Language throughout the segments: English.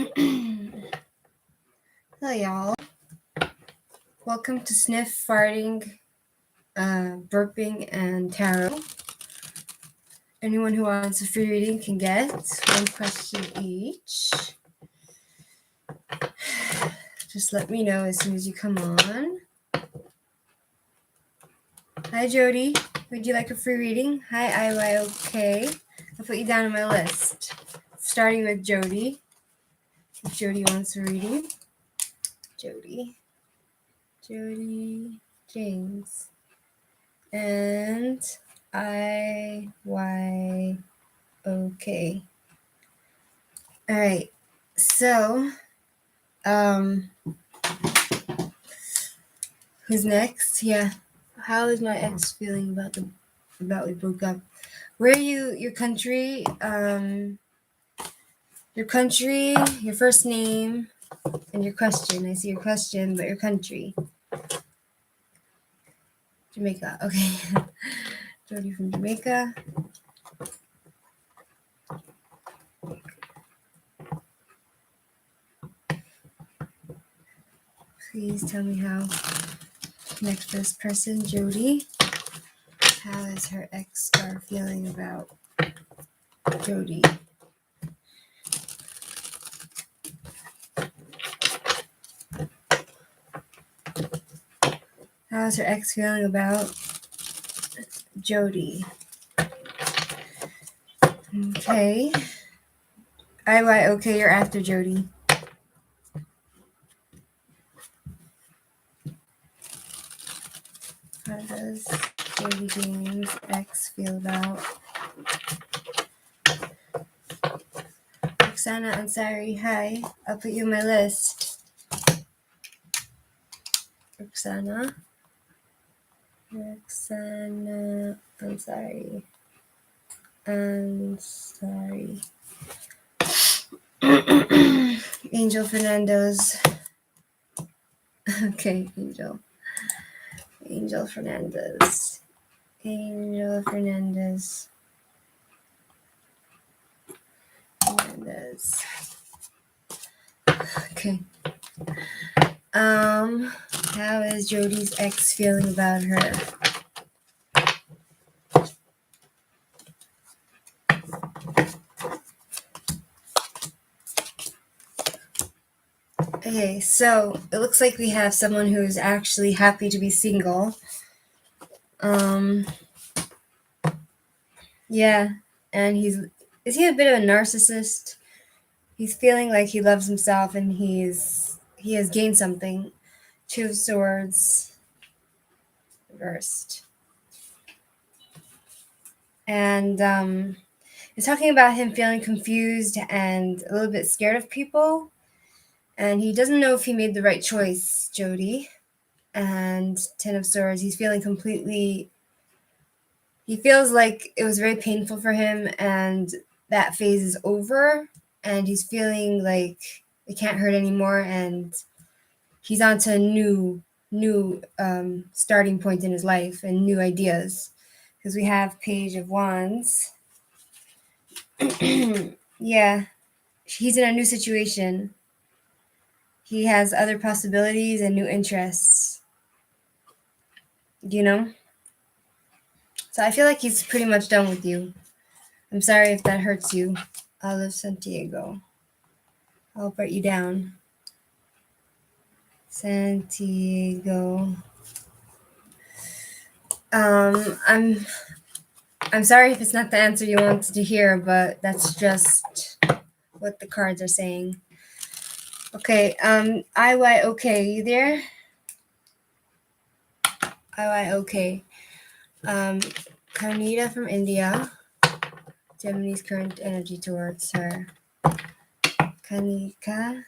Hello, y'all. Welcome to Sniff, Farting, Burping, and Tarot. Anyone who wants a free reading can get one question each. Just let me know as soon as you come on. Hi, Jody. Would you like a free reading? Hi, IYOK. I'll put you down on my list. Starting with Jody. If Jody wants a reading. Jody James. And IYOK. All right. So, who's next? Yeah. How is my ex feeling about we broke up? Where are you? Your country? Your first name, and your question. I see your question, but your country. Jamaica. Okay. Jody from Jamaica. Please tell me how connect this person, Jody. How is her ex feeling about Jody? How is her ex feeling about Jody? Okay. Okay, you're after Jody. How does Jody James' ex feel about Roxana Ansari? Hi, I'll put you on my list. Roxana Ansari. Angel Fernandez. Okay, Angel Fernandez. Okay. How is Jody's ex feeling about her? Okay, so it looks like we have someone who's actually happy to be single. Yeah, and is he a bit of a narcissist? He's feeling like he loves himself and he has gained something. Two of Swords reversed. And it's talking about him feeling confused and a little bit scared of people. And he doesn't know if he made the right choice, Jody. And Ten of Swords, he feels like it was very painful for him and that phase is over. And he's feeling like it can't hurt anymore. And he's on to a new starting point in his life and new ideas. Because we have Page of Wands. Yeah, he's in a new situation. He has other possibilities and new interests. You know? So I feel like he's pretty much done with you. I'm sorry if that hurts you. Olive Santiago. I'll put you down. Santiago. I'm sorry if it's not the answer you wanted to hear, but that's just what the cards are saying. Okay, IYOK, you there? IYOK. Karnita from India. Gemini's current energy towards her. Kanika.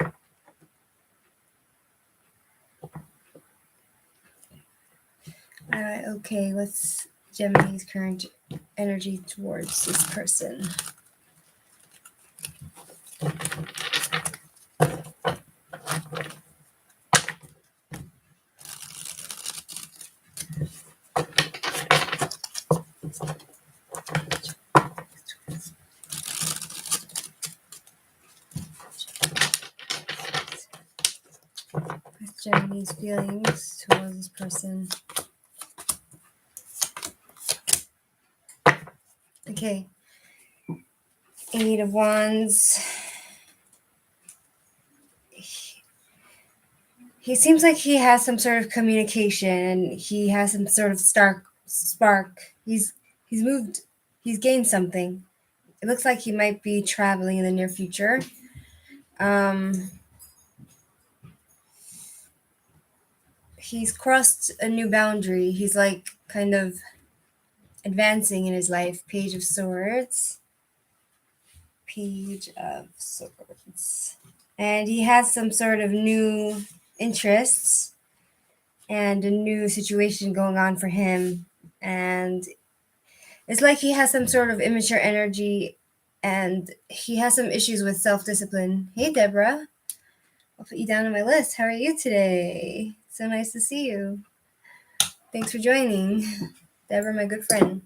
IYOK, what's Gemini's current energy towards this person? Gemini's feelings towards this person. Okay. 8 of Wands. He seems like he has some sort of communication. He has some sort of spark. He's moved. He's gained something. It looks like he might be traveling in the near future. He's crossed a new boundary. He's like kind of advancing in his life. Page of Swords. Page of Swords. And he has some sort of new interests and a new situation going on for him. And it's like he has some sort of immature energy and he has some issues with self-discipline. Hey, Deborah. I'll put you down on my list. How are you today? So nice to see you. Thanks for joining. Deborah, my good friend.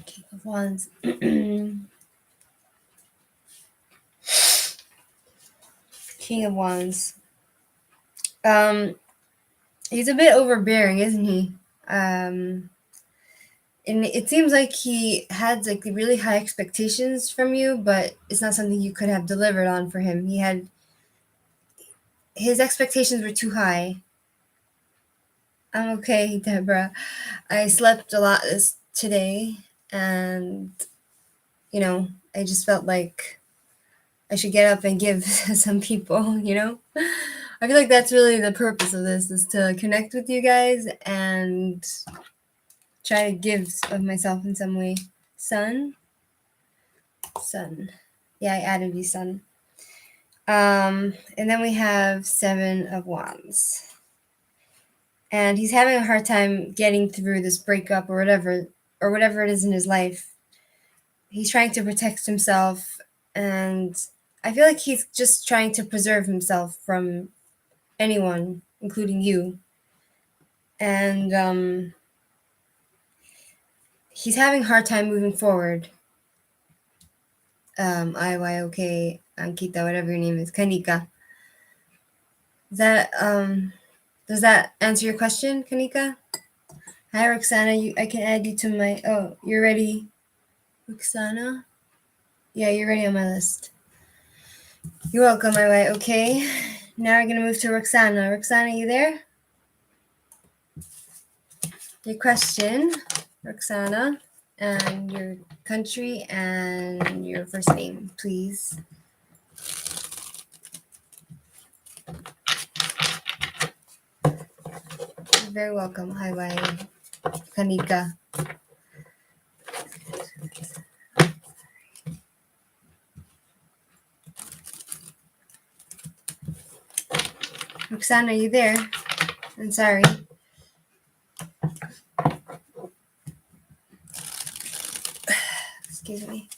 King of Wands. King of Wands. He's a bit overbearing, isn't he? And it seems like he had like really high expectations from you, but it's not something you could have delivered on for him. His expectations were too high. I'm okay, Deborah. I slept a lot today, and I just felt like I should get up and give some people. I feel like that's really the purpose of this, is to connect with you guys and try to give of myself in some way. Sun. Yeah, I added you, Sun. And then we have 7 of Wands. And he's having a hard time getting through this breakup or whatever it is in his life. He's trying to protect himself, and I feel like he's just trying to preserve himself from anyone, including you. And he's having a hard time moving forward. IYOK, Ankita, whatever your name is, Kanika. Does that answer your question, Kanika? Hi, Roxana. I can add you to my. Oh, you're ready, Roxana? Yeah, you're ready on my list. You're welcome, IY. Okay. Now we're gonna move to Roxana. Roxana, you there? Your question, Roxana, and your country and your first name, please. You're very welcome. Hi, bye. Kanika. Roxana, are you there? I'm sorry. Excuse me.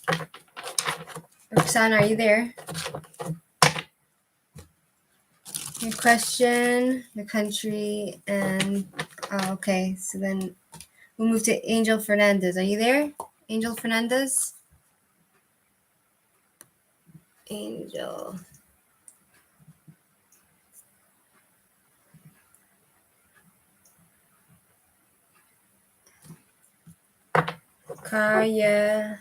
Roxana, are you there? Your question, the country, and okay. So then we'll move to Angel Fernandez. Are you there, Angel Fernandez? Angel. Kaya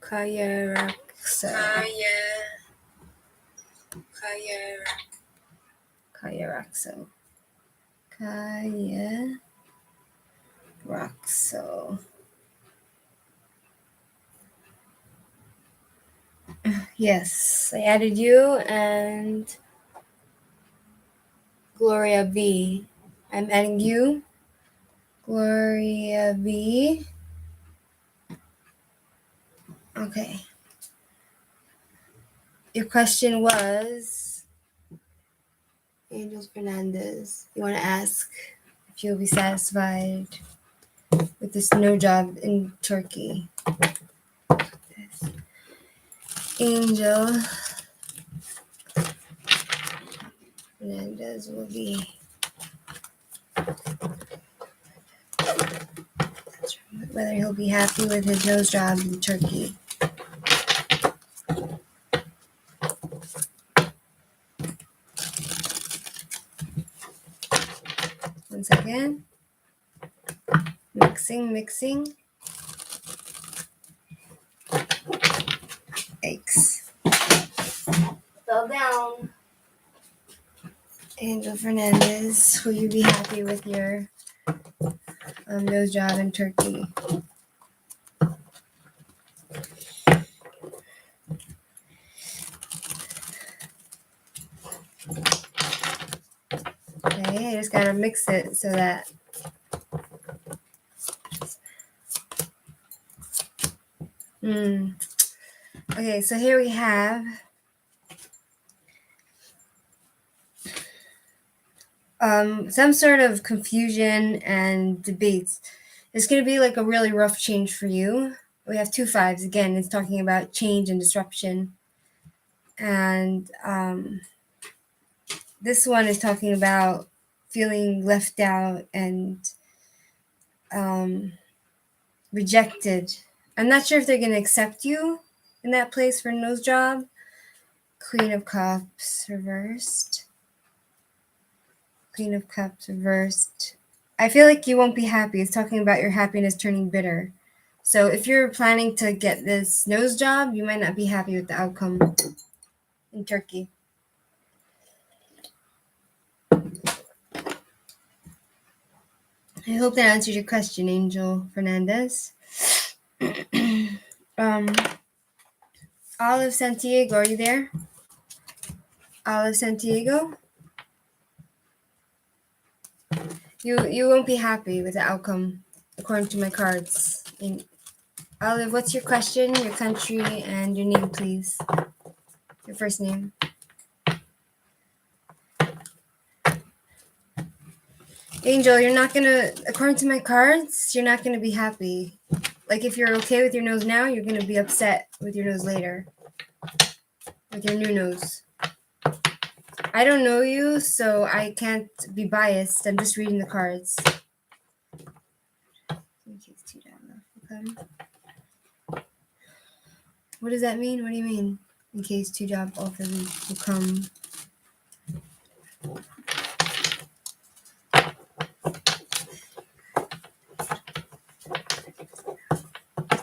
Raksa. Kaya Rakso. Kaya Rakso. Yes, I added you and Gloria B. I'm adding you. Gloria B. Okay. Your question was, Angel Fernandez, you want to ask if you'll be satisfied with this no job in Turkey. Yes. Angel Fernandez will be whether he'll be happy with his nose job in Turkey. second. Mixing. Yikes. Fell down. Angel Fernandez, will you be happy with your nose job in Turkey? Okay, I just gotta mix it so that Okay, so here we have some sort of confusion and debates. It's going to be like a really rough change for you. We have 2 5s. Again, it's talking about change and disruption. And this one is talking about feeling left out and rejected. I'm not sure if they're going to accept you in that place for a nose job. Queen of Cups reversed. Queen of Cups reversed. I feel like you won't be happy. It's talking about your happiness turning bitter. So if you're planning to get this nose job, you might not be happy with the outcome in Turkey. I hope that answered your question, Angel Fernandez. Olive Santiago, are you there? Olive Santiago? You won't be happy with the outcome, according to my cards. Olive, what's your question, your country, and your name, please? Your first name. Angel, you're not gonna, according to my cards, you're not gonna be happy. Like if you're okay with your nose now, you're gonna be upset with your nose later. With your new nose. I don't know you, so I can't be biased. I'm just reading the cards. Okay. What does that mean? What do you mean? In case 2 job offers will come.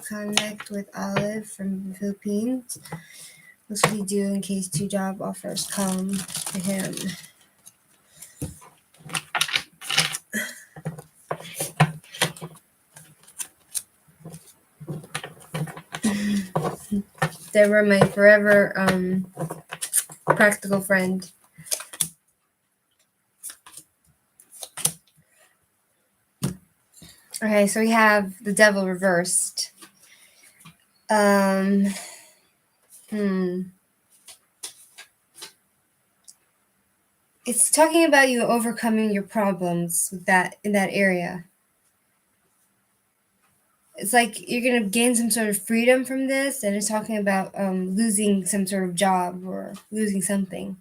Connect with Olive from the Philippines. What should he do in case 2 job offers come to him? They were my forever practical friend. Okay, so we have the devil reversed. It's talking about you overcoming your problems with that in that area. It's like you're gonna gain some sort of freedom from this, and it's talking about losing some sort of job or losing something,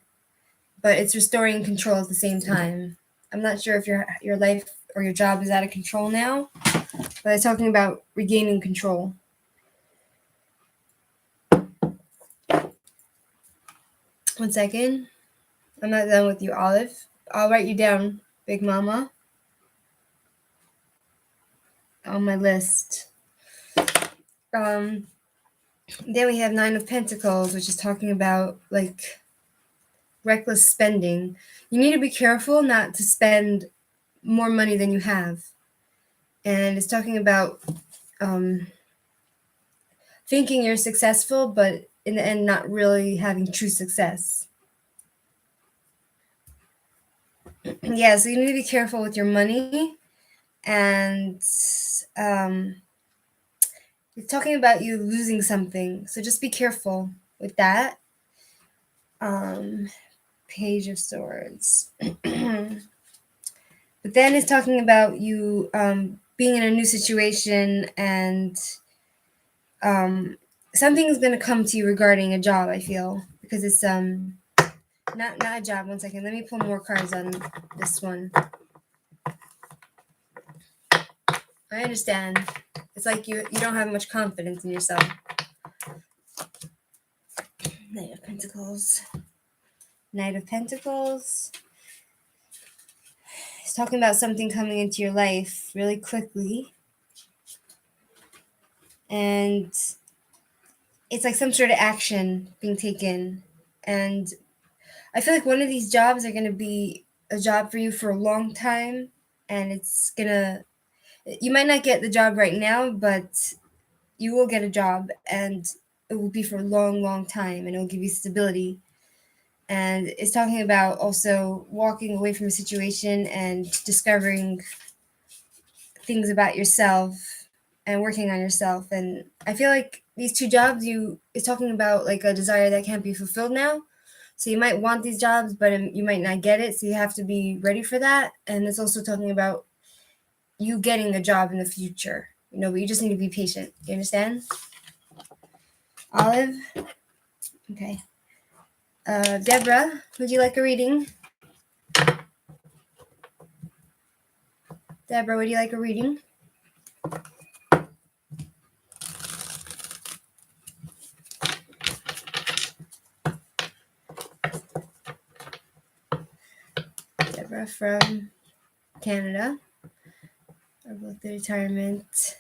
but it's restoring control at the same time. I'm not sure if your life or your job is out of control now, but it's talking about regaining control. One second. I'm not done with you, Olive. I'll write you down, Big Mama, on my list. Then we have 9 of Pentacles, which is talking about like reckless spending. You need to be careful not to spend more money than you have. And it's talking about thinking you're successful, but in the end not really having true success. Yeah, so you need to be careful with your money. And it's talking about you losing something. So just be careful with that. Page of Swords. But then it's talking about you being in a new situation, and something is going to come to you regarding a job, I feel, because it's not a job. One second, let me pull more cards on this one. I understand. It's like you don't have much confidence in yourself. Knight of Pentacles. Knight of Pentacles. It's talking about something coming into your life really quickly. And it's like some sort of action being taken. And I feel like one of these jobs are going to be a job for you for a long time. And it's going to, you might not get the job right now, but you will get a job and it will be for a long, long time and it will give you stability. And it's talking about also walking away from a situation and discovering things about yourself and working on yourself. And I feel like these two jobs, it's talking about like a desire that can't be fulfilled now. So you might want these jobs, but you might not get it. So you have to be ready for that. And it's also talking about you getting a job in the future, but you just need to be patient. You understand? Olive? Okay. Deborah, would you like a reading? Deborah, would you like a reading? Deborah from Canada. About the retirement.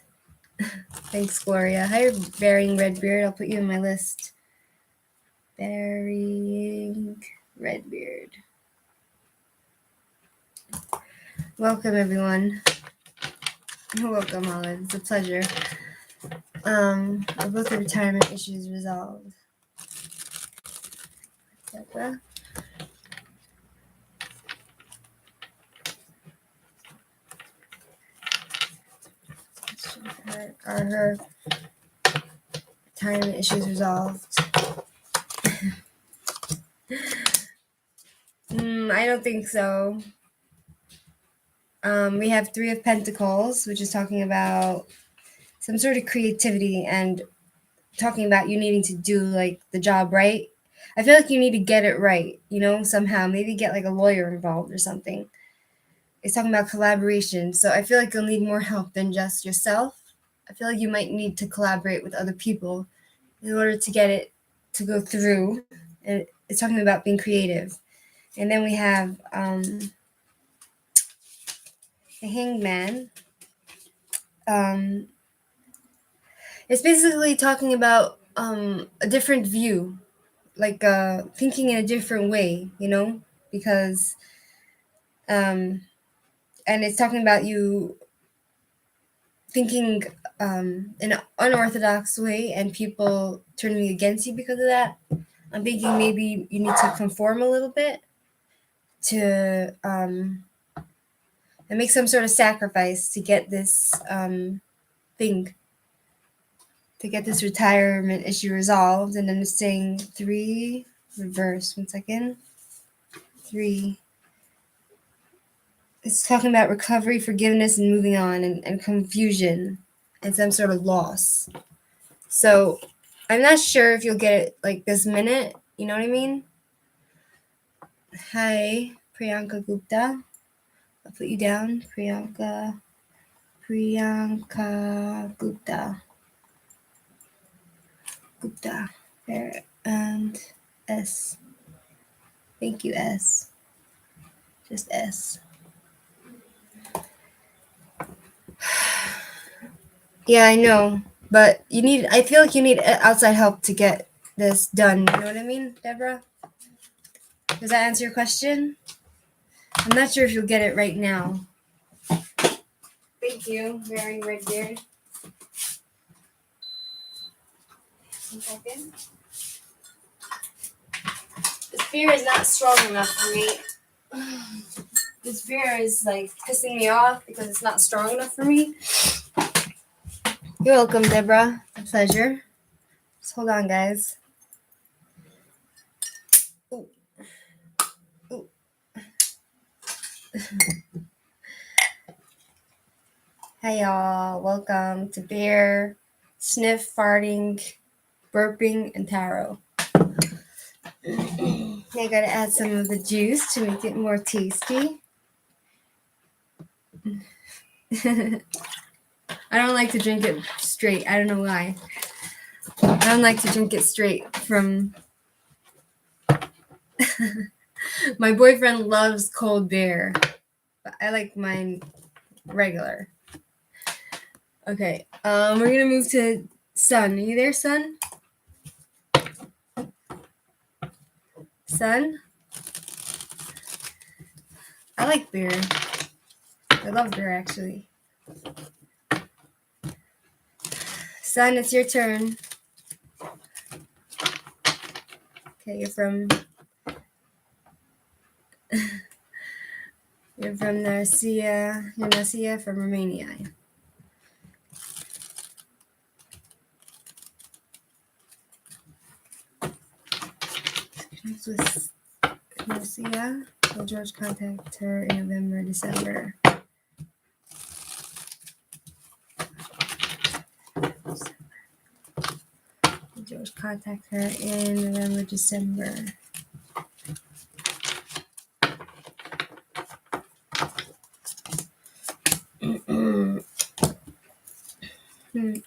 Thanks, Gloria. Hi, Burying Redbeard. I'll put you in my list. Burying Redbeard. Welcome, everyone. You're welcome, Olive. It's a pleasure. Are both the retirement issues resolved? Deborah. Are her retirement issues resolved? I don't think so. We have 3 of Pentacles, which is talking about some sort of creativity and talking about you needing to do like the job right. I feel like you need to get it right, somehow. Maybe get like a lawyer involved or something. It's talking about collaboration. So I feel like you'll need more help than just yourself. I feel like you might need to collaborate with other people in order to get it to go through. And it's talking about being creative. And then we have the Hangman. It's basically talking about a different view, like thinking in a different way, because and it's talking about you thinking in an unorthodox way and people turning against you because of that. I'm thinking maybe you need to conform a little bit to and make some sort of sacrifice to get this thing, to get this retirement issue resolved. And then it's saying 3 reverse. 1 second. 3. It's talking about recovery, forgiveness, and moving on, and confusion and some sort of loss. So I'm not sure if you'll get it like this minute. You know what I mean? Hi, Priyanka Gupta. I'll put you down. Priyanka Gupta. There. And S. Thank you, S. Just S. Yeah, I know. But I feel like you need outside help to get this done. You know what I mean, Deborah? Does that answer your question? I'm not sure if you'll get it right now. Thank you, Wearing Red Beard. 1 second. This fear is not strong enough for me. This fear is like pissing me off because it's not strong enough for me. You're welcome, Deborah. A pleasure. Just hold on, guys. Ooh. Ooh. Hey, y'all. Welcome to Beer, Sniff, Farting, Burping, and Tarot. I gotta add some of the juice to make it more tasty. I don't like to drink it straight. I don't know why. I don't like to drink it straight from... My boyfriend loves cold beer, but but I like mine regular. Okay, we're gonna move to Sun. Are you there, Sun? Sun? I like beer. I love beer, actually. Sun, it's your turn. Okay, you're from Narcia. You're Narcia from Romania. With Narcia. Will George contact her in November, December? Will George contact her in November, December?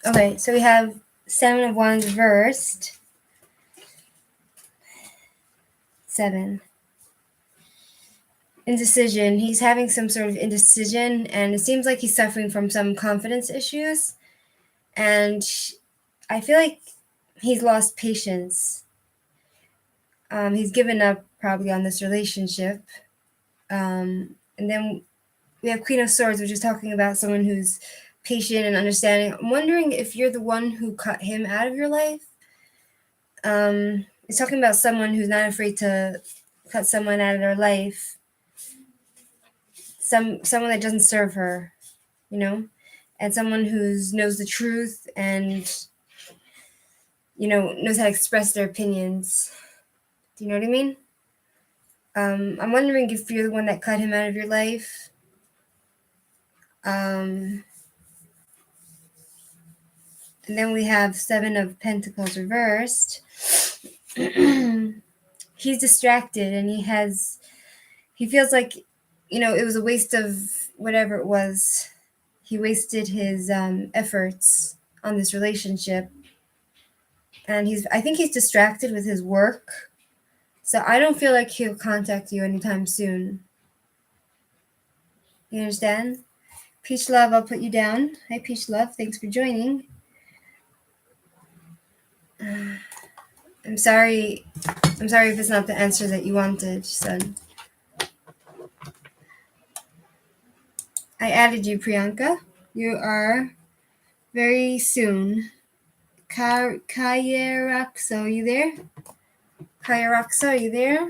Okay, so we have Seven of Wands reversed. 7. Indecision. He's having some sort of indecision, and it seems like he's suffering from some confidence issues. And I feel like he's lost patience. He's given up probably on this relationship. And then we have Queen of Swords, which is talking about someone who's patient and understanding. I'm wondering if you're the one who cut him out of your life. It's talking about someone who's not afraid to cut someone out of their life. Someone that doesn't serve her, you know, and someone who knows the truth and, you know, knows how to express their opinions. Do you know what I mean? I'm wondering if you're the one that cut him out of your life. And then we have Seven of Pentacles reversed. He's distracted, and he feels like, you know, it was a waste of whatever it was. He wasted his efforts on this relationship. And I think he's distracted with his work. So I don't feel like he'll contact you anytime soon. You understand? Peach Love, I'll put you down. Hi, Peach Love. Thanks for joining. I'm sorry if it's not the answer that you wanted, son. I added you, Priyanka. You are very soon. Kayarakso, are you there? Kayarakso, are you there?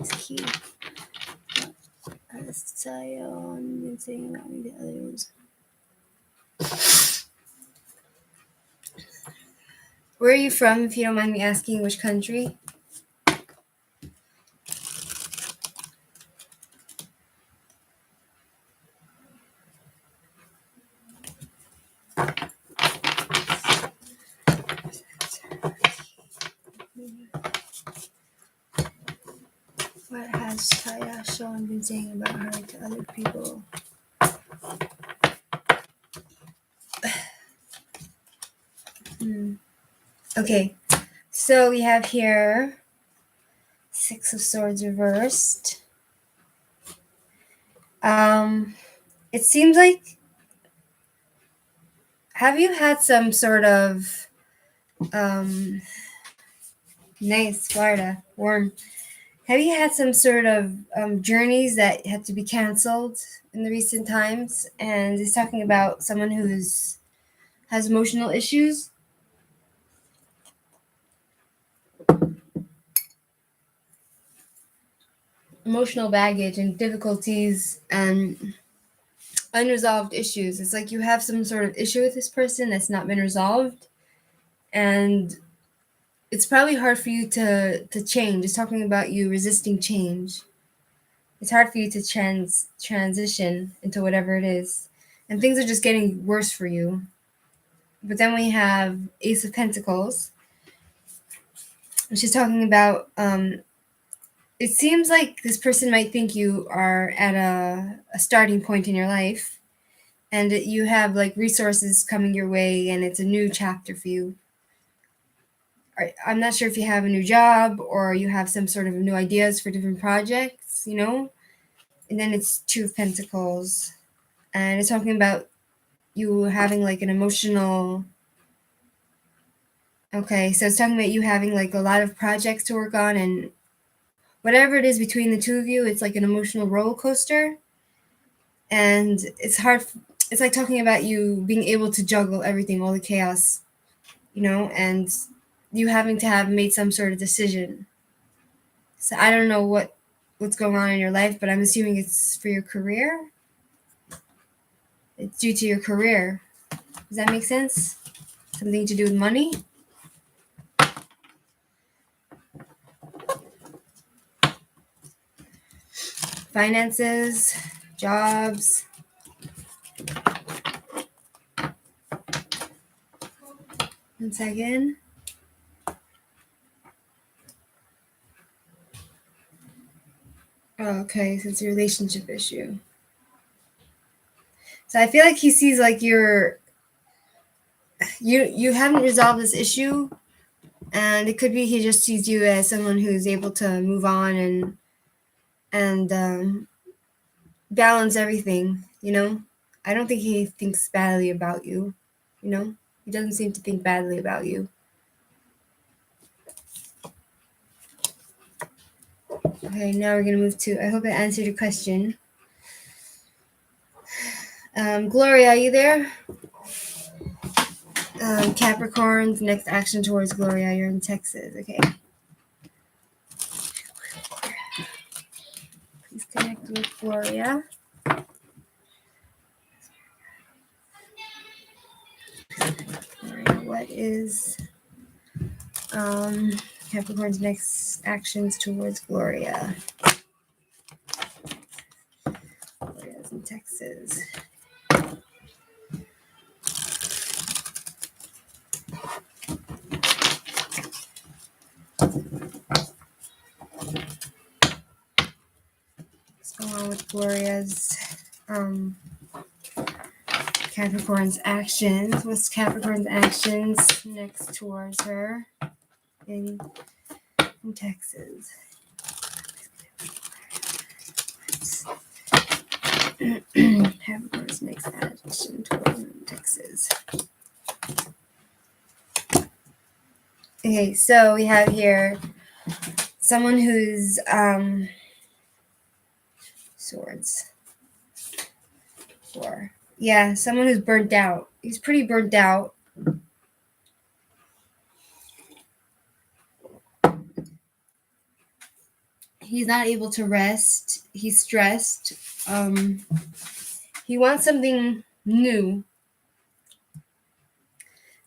It's cute. Been saying about me to others. Where are you from, if you don't mind me asking? Which country? What has Kaya Sean been saying about her to other people? Okay, so we have here Six of Swords reversed. It seems like, have you had some sort of nice, Florida, warm. Have you had some sort of journeys that had to be canceled in the recent times? And he's talking about someone has emotional issues. Emotional baggage and difficulties and unresolved issues. It's like you have some sort of issue with this person that's not been resolved. And it's probably hard for you to change. It's talking about you resisting change. It's hard for you to transition into whatever it is. And things are just getting worse for you. But then we have Ace of Pentacles. And she's talking about, it seems like this person might think you are at a starting point in your life. And you have like resources coming your way, and it's a new chapter for you. I'm not sure if you have a new job or you have some sort of new ideas for different projects, you know? And then it's Two of Pentacles. And it's talking about you having like an emotional... Okay, so it's talking about you having like a lot of projects to work on, and whatever it is between the two of you, it's like an emotional roller coaster. And it's hard. It's like talking about you being able to juggle everything, all the chaos, you know, and you having to have made some sort of decision. So I don't know what's going on in your life, but I'm assuming it's for your career. It's due to your career. Does that make sense? Something to do with money? Finances, jobs. One second. Oh, okay, so it's a relationship issue. So I feel like he sees like you haven't resolved this issue, and it could be he just sees you as someone who's able to move on and balance everything, you know? I don't think he thinks badly about you, you know? He doesn't seem to think badly about you. Okay, now we're going to move to... I hope I answered your question. Gloria, are you there? Capricorn's next action towards Gloria. You're in Texas. Okay. Please connect with Gloria. What is Capricorn's next actions towards Gloria? Gloria's in Texas. What's going on with Gloria's Capricorn's actions? What's Capricorn's actions next towards her in Texas? Capricorn's next action towards Texas. Okay, so we have here someone who's swords. 4. Yeah, someone who's burnt out. He's pretty burnt out. He's not able to rest. He's stressed. He wants something new.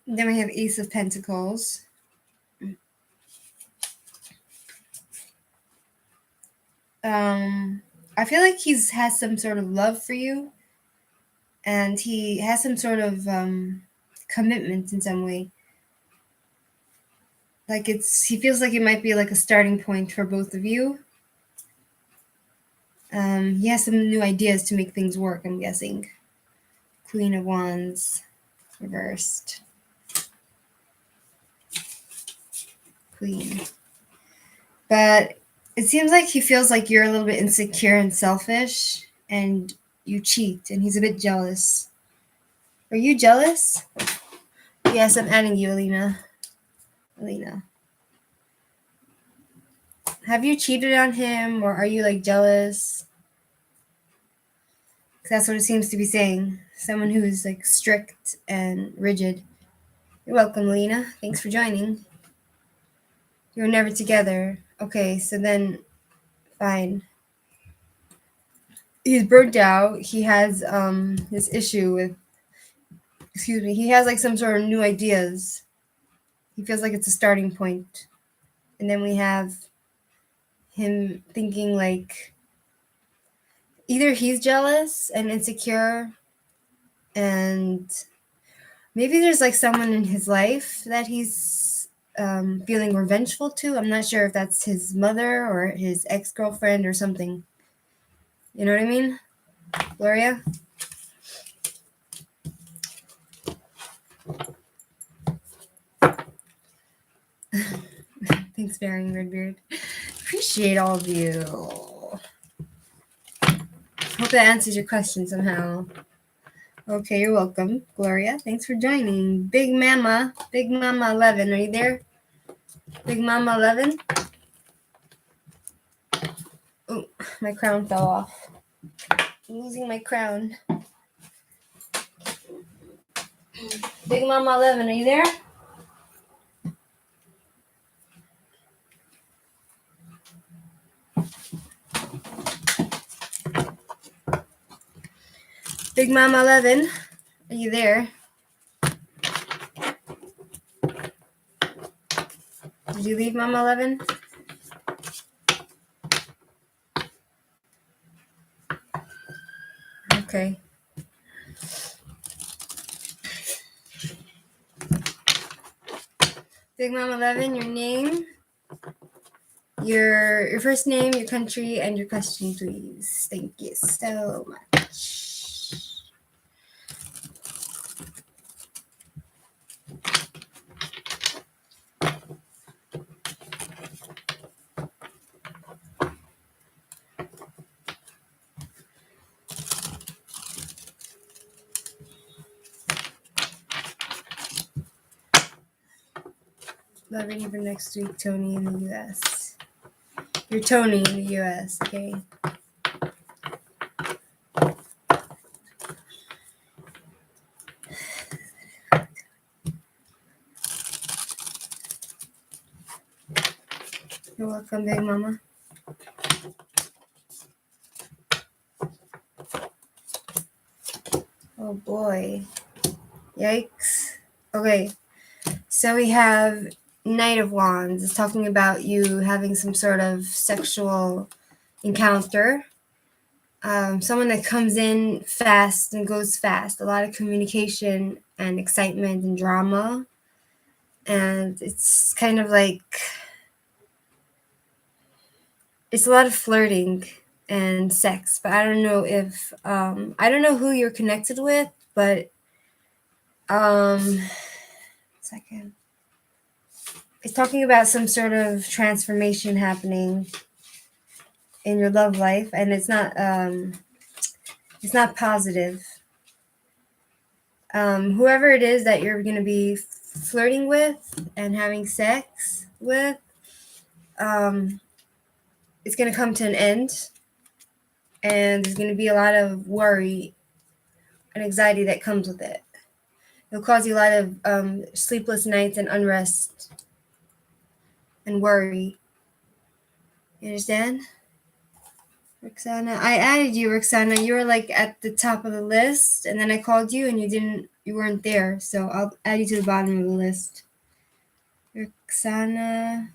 And then we have Ace of Pentacles. I feel like he's has some sort of love for you, and he has some sort of commitment in some way. Like he feels like it might be like a starting point for both of you. He has some new ideas to make things work, I'm guessing. Queen of Wands reversed. Queen. But it seems like he feels like you're a little bit insecure and selfish, and you cheat, and he's a bit jealous. Are you jealous? Yes, I'm adding you, Alina. Have you cheated on him, or are you like jealous? Because that's what it seems to be saying. Someone who is like strict and rigid. You're welcome, Alina. Thanks for joining. You were never together. Okay, so then, fine. He's burnt out. He has this issue with... he has like some sort of new ideas. He feels like it's a starting point. And then we have him thinking like either he's jealous and insecure, and maybe there's like someone in his life that he's feeling revengeful to. I'm not sure if that's his mother or his ex-girlfriend or something. You know what I mean, Gloria? Thanks, Bearing Redbeard. Appreciate all of you. Hope that answers your question somehow. Okay, you're welcome, Gloria. Thanks for joining. Big Mama 11. Are you there? Big Mama 11. Oh, my crown fell off. I'm losing my crown. Big Mama 11, are you there? Big Mama 11, are you there? Did you leave, Mama 11? Okay. Big Mama 11, your name, your first name, your country, and your question, please. Thank you so much. Loving you for next week, Tony in the U.S. You're Tony in the U.S., okay? You're welcome, Big Mama. Oh boy. Yikes. Okay. So we have Knight of Wands. It's talking about you having some sort of sexual encounter. Someone that comes in fast and goes fast. A lot of communication and excitement and drama. And it's kind of like, it's a lot of flirting and sex. But I don't know if, I don't know who you're connected with, but, second. It's talking about some sort of transformation happening in your love life, and it's not positive. Whoever it is that you're going to be flirting with and having sex with, it's going to come to an end, and there's going to be a lot of worry and anxiety that comes with it. It'll cause you a lot of sleepless nights and unrest and worry. You understand? Roxana, I added you, Roxana. You were like at the top of the list, and then I called you and you weren't there. So I'll add you to the bottom of the list. Roxana,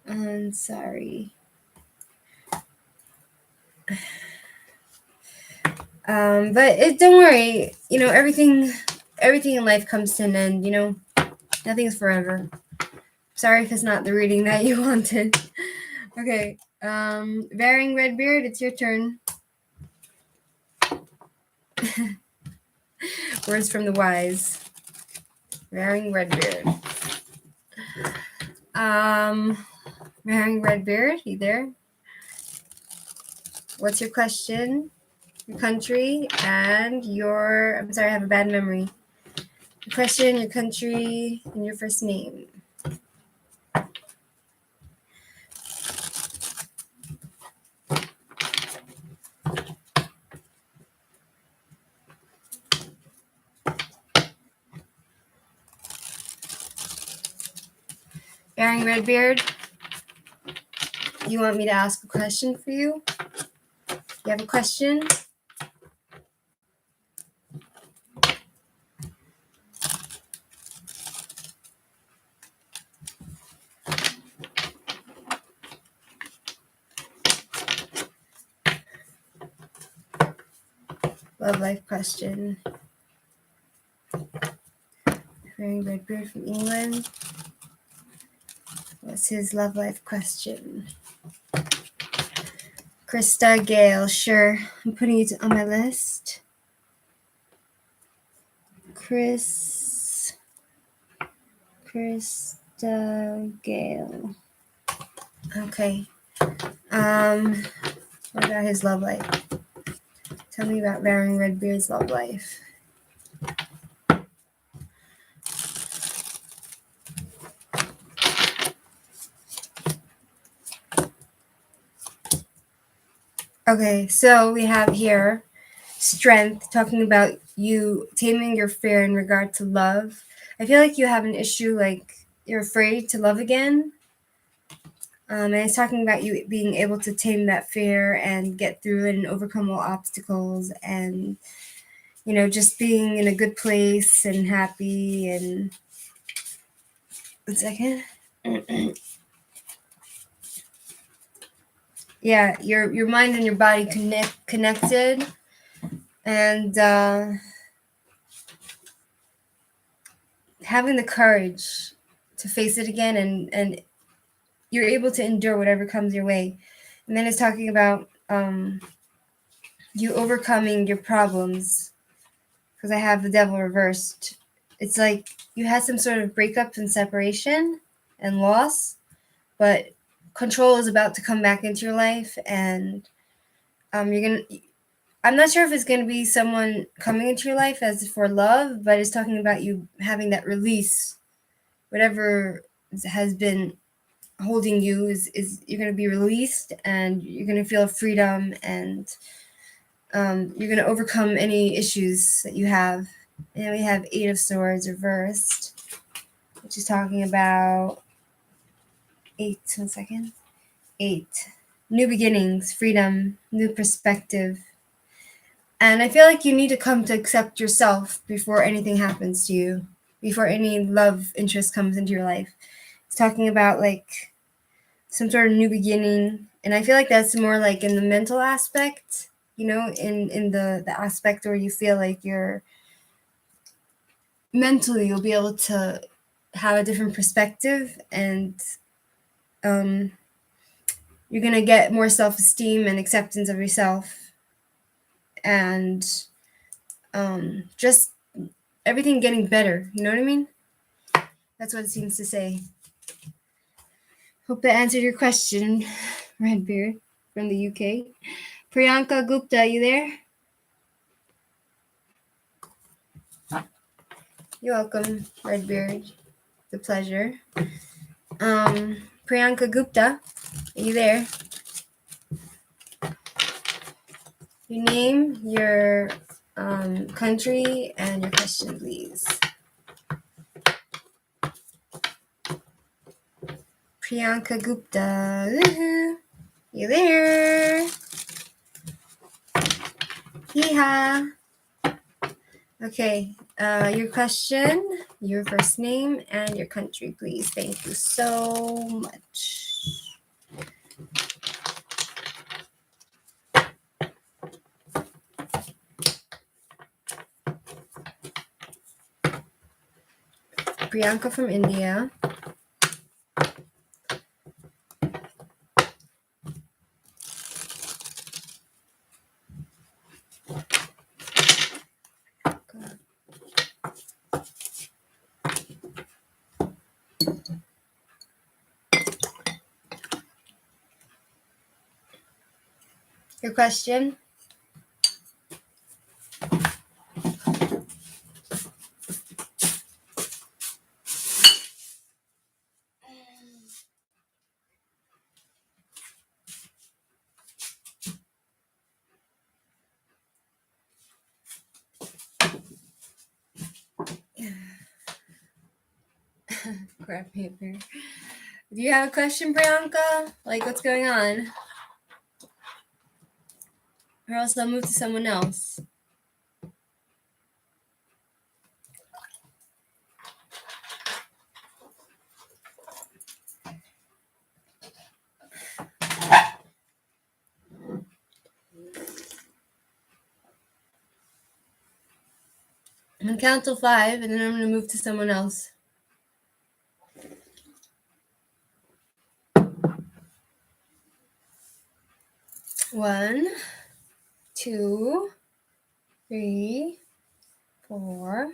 I'm sorry. But don't worry. You know, everything in life comes to an end. You know, nothing's forever. Sorry if it's not the reading that you wanted. Okay. Varying Redbeard, it's your turn. Words from the wise. Varying Redbeard. Varying Redbeard, you there? What's your question? Your country and your... I'm sorry, I have a bad memory. Your question, your country, and your first name. Varying Redbeard, you want me to ask a question for you? You have a question? Love life question. Varying Redbeard from England. What's his love life question? Krista Gale, sure. I'm putting you on my list. Krista Gale. Okay. What about his love life? Tell me about Baron Redbeard's love life. Okay, so we have here Strength, talking about you taming your fear in regard to love. I feel like you have an issue, like you're afraid to love again. And it's talking about you being able to tame that fear and get through it and overcome all obstacles and, just being in a good place and happy. And 1 second. Yeah, your mind and your body connected, and having the courage to face it again, and you're able to endure whatever comes your way. And then it's talking about you overcoming your problems, because I have the devil reversed. It's like you had some sort of breakup and separation and loss, but control is about to come back into your life, and I'm not sure if it's gonna be someone coming into your life as for love, but it's talking about you having that release, whatever has been holding you is you're going to be released, and you're going to feel freedom, and you're going to overcome any issues that you have. And we have 8 of Swords reversed, which is talking about 8. 1 second. 8. New beginnings, freedom, new perspective. And I feel like you need to come to accept yourself before anything happens to you, before any love interest comes into your life. It's talking about like some sort of new beginning, and I feel like that's more like in the mental aspect, in the aspect where you feel like you're mentally, you'll be able to have a different perspective, and you're gonna get more self-esteem and acceptance of yourself, and just everything getting better, you know what I mean? That's what it seems to say. Hope that answered your question, Redbeard from the UK. Priyanka Gupta, you there? You're welcome, Redbeard. It's a pleasure. Priyanka Gupta, are you there? Your name, your country, and your question, please. Priyanka Gupta, woohoo! You there? Yeehaw! Okay, your question, your first name, and your country, please. Thank you so much. Priyanka from India. Your question? Crap paper. Do you have a question, Priyanka? Like, what's going on? Or else I'll move to someone else. I'm gonna count till 5, and then I'm gonna move to someone else. 1, 2, 3, 4,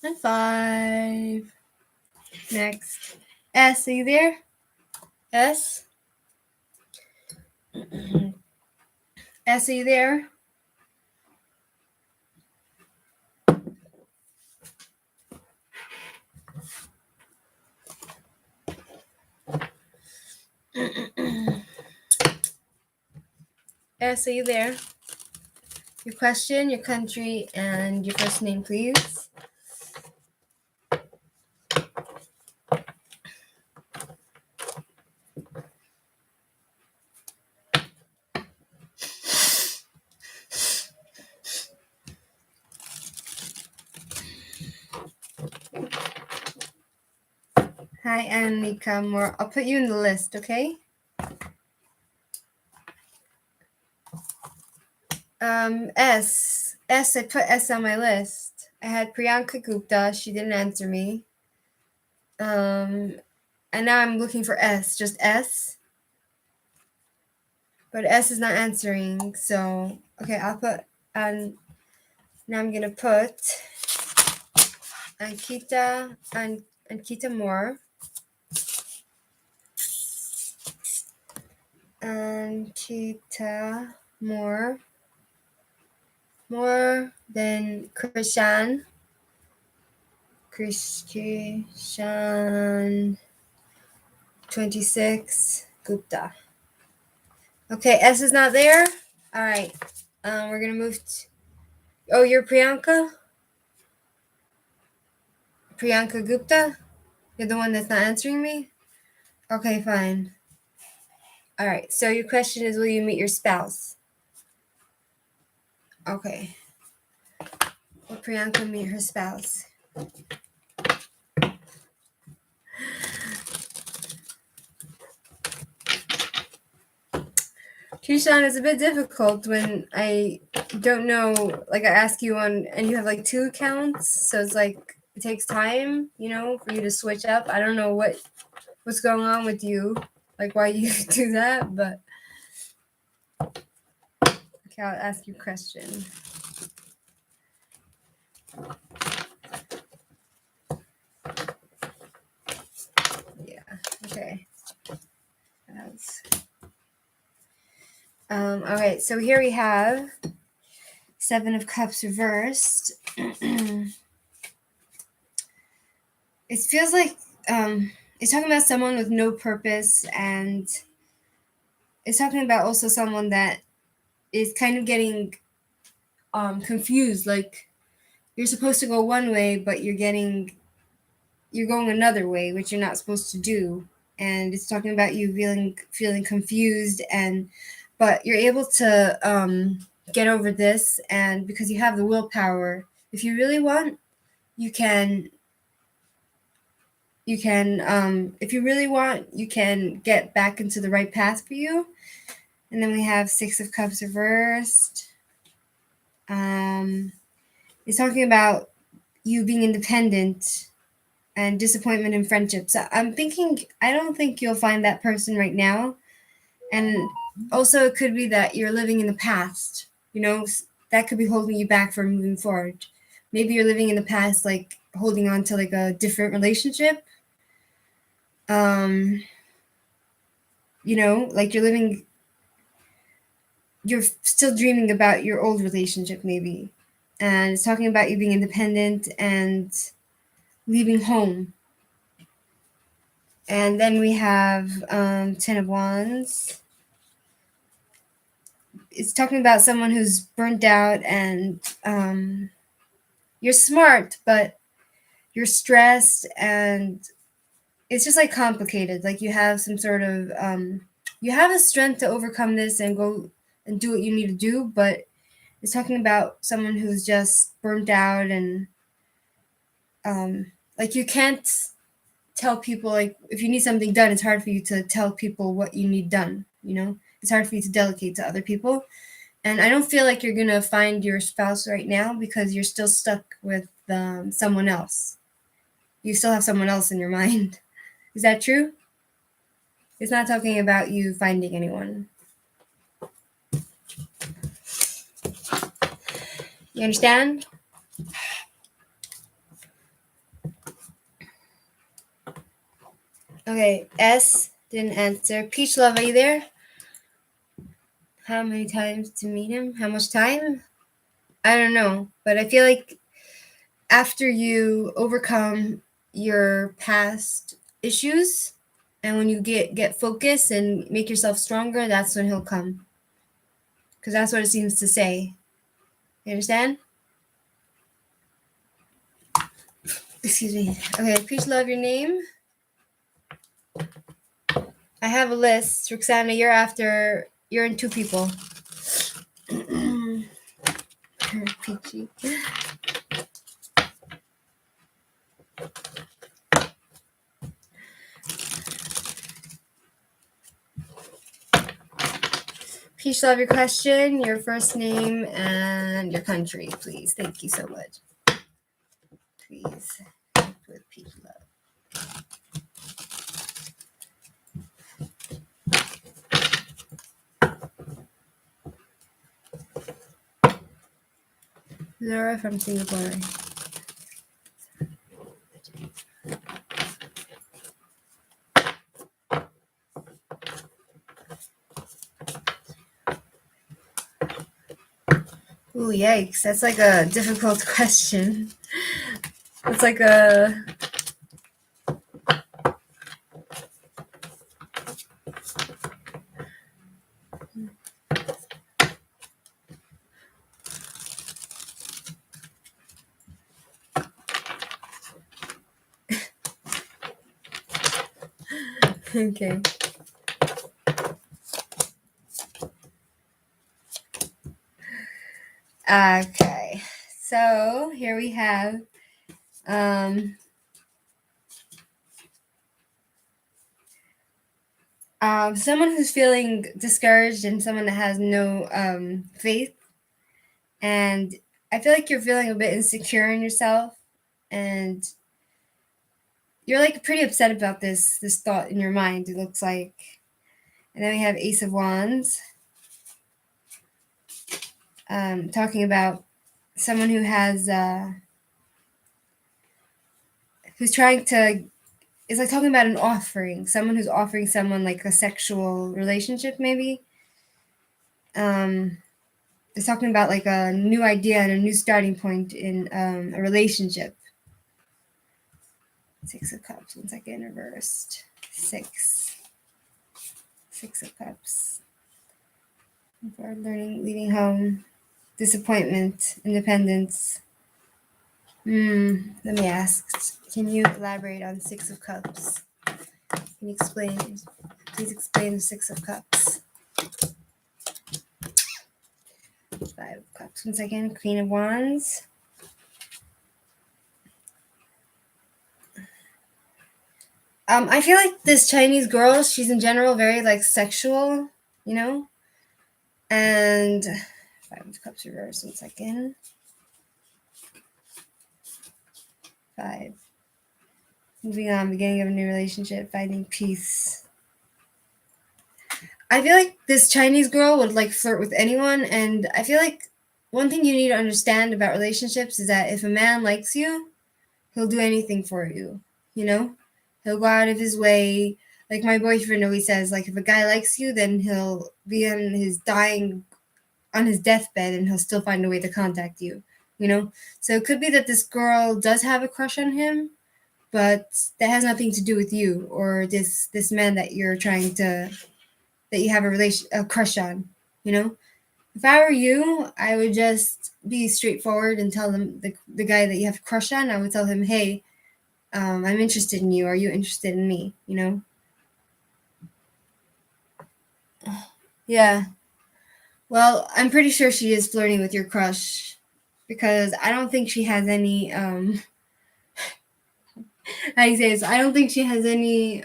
and 5. Next. S, are you there? S? S, are you there? S, are you there? Your question, your country, and your first name, please. Hi, Annika Moore. I'll put you in the list, okay? S. I put S on my list. I had Priyanka Gupta. She didn't answer me. And now I'm looking for S. Just S. But S is not answering. So, okay, I'll put, now I'm going to put Ankita Moore. Ankita Moore. More than Krishan 26 Gupta. Okay, S is not there. All right. We're gonna move to. Oh, you're Priyanka. Priyanka Gupta. You're the one that's not answering me. Okay, fine. All right. So your question is, will you meet your spouse? Okay. Will Priyanka meet her spouse? Kishan, it's a bit difficult when I don't know, like I ask you on, and you have like 2 accounts, so it's like, it takes time, for you to switch up. I don't know what's going on with you, like why you do that, but okay, I'll ask you a question. Yeah, okay. All right, so here we have 7 of Cups reversed. It feels like it's talking about someone with no purpose, and it's talking about also someone that is kind of getting confused. Like, you're supposed to go one way, but you're going another way, which you're not supposed to do. And it's talking about you feeling confused, but you're able to get over this, and because you have the willpower, if you really want, you can if you really want, you can get back into the right path for you. And then we have 6 of Cups reversed. It's talking about you being independent and disappointment in friendships. I'm thinking, I don't think you'll find that person right now. And also, it could be that you're living in the past. That could be holding you back from moving forward. Maybe you're living in the past, like holding on to like a different relationship. Like you're still dreaming about your old relationship, maybe. And it's talking about you being independent and leaving home. And then we have 10 of Wands. It's talking about someone who's burnt out, and you're smart, but you're stressed, and it's just like complicated. Like, you have some sort of you have a strength to overcome this and go and do what you need to do, but it's talking about someone who's just burnt out, and like, you can't tell people, like, if you need something done, it's hard for you to tell people what you need done. It's hard for you to delegate to other people. And I don't feel like you're gonna find your spouse right now because you're still stuck with someone else. You still have someone else in your mind. Is that true? It's not talking about you finding anyone. You understand? Okay, S didn't answer. Peach Love, are you there? How many times to meet him? How much time? I don't know. But I feel like after you overcome your past issues and when you get focused and make yourself stronger, that's when he'll come. Because that's what it seems to say. You understand? Excuse me. Okay, please love your name. I have a list. Roxana, you're in two people. Peachy. Peach, love your question, your first name, and your country, please. Thank you so much. Please, with Peach love. Laura from Singapore. Ooh, yikes. That's like a difficult question. It's like a... Okay. Okay. So here we have someone who's feeling discouraged and someone that has no faith. And I feel like you're feeling a bit insecure in yourself, and you're like pretty upset about this thought in your mind, it looks like. And then we have Ace of Wands, talking about someone who has who's trying to... It's like talking about an offering, someone who's offering someone like a sexual relationship, maybe. It's talking about like a new idea and a new starting point in a relationship. 6 of Cups. 1 second, reversed. 6 of Cups. For learning, leaving home, disappointment, independence. Let me ask. Can you elaborate on 6 of Cups? Can you explain? Please explain the 6 of Cups. 5 of Cups. 1 second. Queen of Wands. I feel like this Chinese girl, she's in general very like sexual, you know? And 5 of Cups reversed. 1 second. 5. Moving on, beginning of a new relationship, finding peace. I feel like this Chinese girl would like flirt with anyone, and I feel like one thing you need to understand about relationships is that if a man likes you, he'll do anything for you, you know? He'll go out of his way. Like my boyfriend always says, like if a guy likes you, then he'll be on his deathbed and he'll still find a way to contact you, you know? So it could be that this girl does have a crush on him, but that has nothing to do with you or this man that you're trying to... that you have a crush on, you know? If I were you, I would just be straightforward and tell them, the guy that you have a crush on, I would tell him, hey, I'm interested in you. Are you interested in me? You know? Yeah. Well, I'm pretty sure she is flirting with your crush because I don't think she has any, how do you say this? I don't think she has any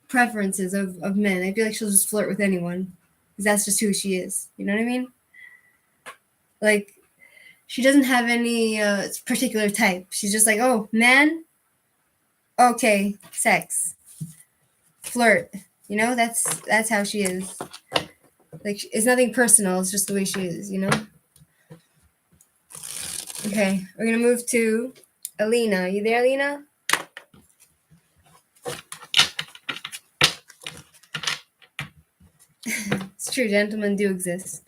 preferences of men. I feel like she'll just flirt with anyone because that's just who she is. You know what I mean? Like, she doesn't have any particular type. She's just like, oh, man, okay, sex, flirt. You know, that's how she is. Like, it's nothing personal. It's just the way she is, you know? Okay, we're going to move to Alina. You there, Alina? It's true. Gentlemen do exist.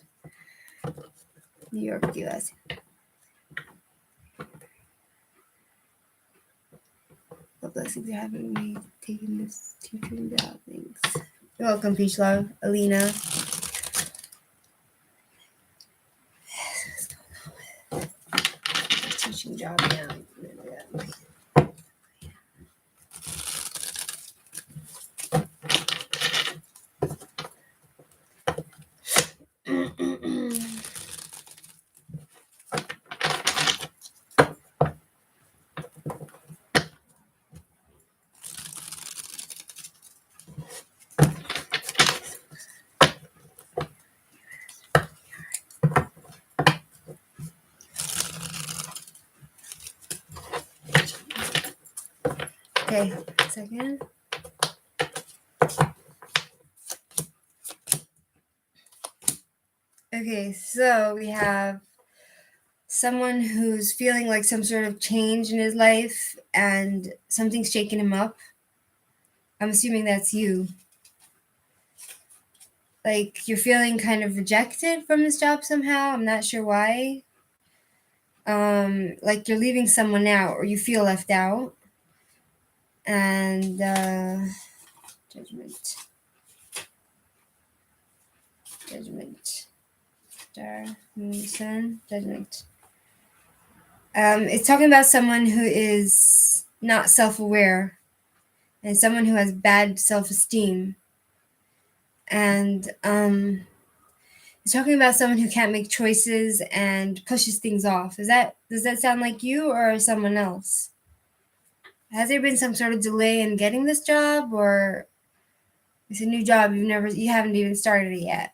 New York, US. What blessings are having me taking this teaching job? Thanks. You're welcome, Peach Love. Alina. Teaching job now. Okay, second. Okay, so we have someone who's feeling like some sort of change in his life and something's shaking him up. I'm assuming that's you. Like you're feeling kind of rejected from this job somehow. I'm not sure why. Like you're leaving someone out or you feel left out. And judgment. Star, moon, sun, judgment. It's talking about someone who is not self-aware and someone who has bad self-esteem. And it's talking about someone who can't make choices and pushes things off. Does that sound like you or someone else? Has there been some sort of delay in getting this job, or it's a new job you haven't even started it yet?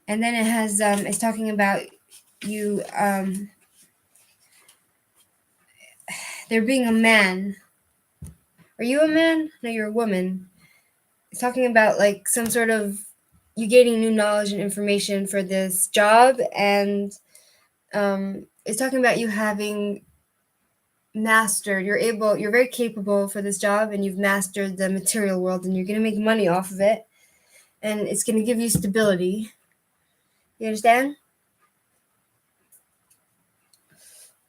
And then it has it's talking about you there being a man. Are you a man? No, you're a woman. It's talking about like some sort of you gaining new knowledge and information for this job, and it's talking about you having mastered, you're very capable for this job, and you've mastered the material world, and you're going to make money off of it, and it's going to give you stability. You understand?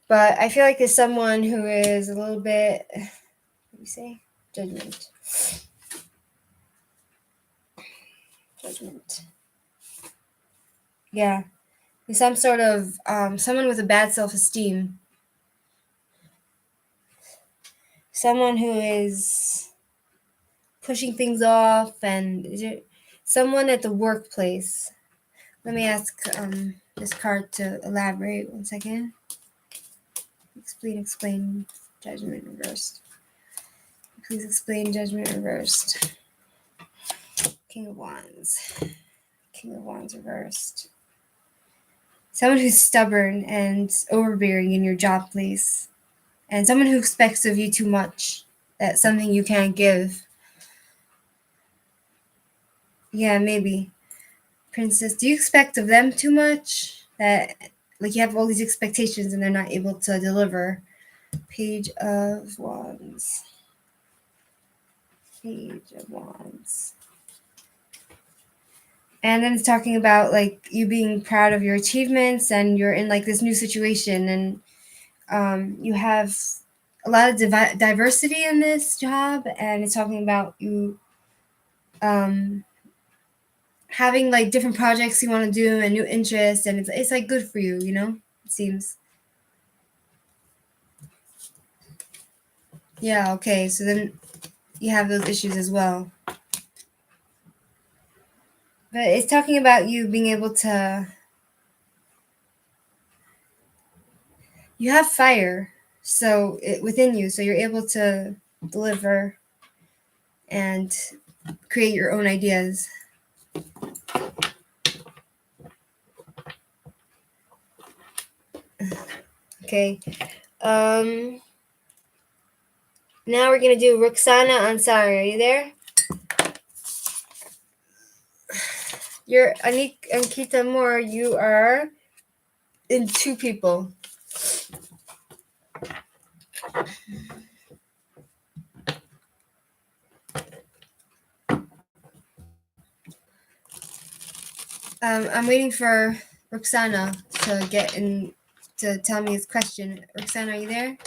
But I feel like there's someone who is a little bit, let me say, judgment. Yeah. There's some sort of, someone with a bad self-esteem. Someone who is pushing things off, and someone at the workplace. Let me ask this card to elaborate. 1 second. Explain, judgment reversed. Please explain judgment reversed. King of Wands reversed. Someone who's stubborn and overbearing in your job place. And someone who expects of you too much. That's something you can't give. Yeah, maybe. Princess, do you expect of them too much? That like you have all these expectations and they're not able to deliver. Page of Wands. And then it's talking about like you being proud of your achievements, and you're in like this new situation, and you have a lot of diversity in this job, and it's talking about you having like different projects you want to do and new interests, and it's like good for you, it seems. Yeah, okay, so then you have those issues as well. But it's talking about you being able to, you have fire within you, so you're able to deliver and create your own ideas. Okay. Now we're going to do Roxana Ansari. Are you there? You're Ankita Moore. You are in 2 people. I'm waiting for Roxana to get in to tell me his question. Roxana, are you there?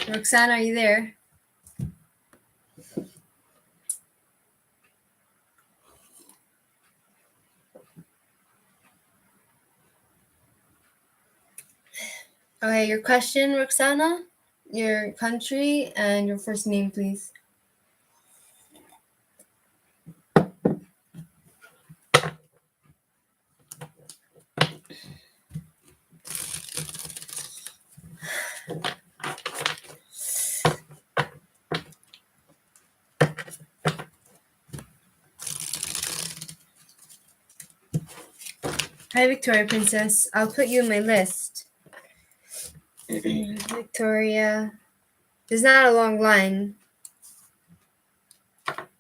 Roxana, are you there? Okay, your question, Roxana, your country, and your first name, please. Hi, Victoria Princess. I'll put you in my list. Victoria. There's not a long line,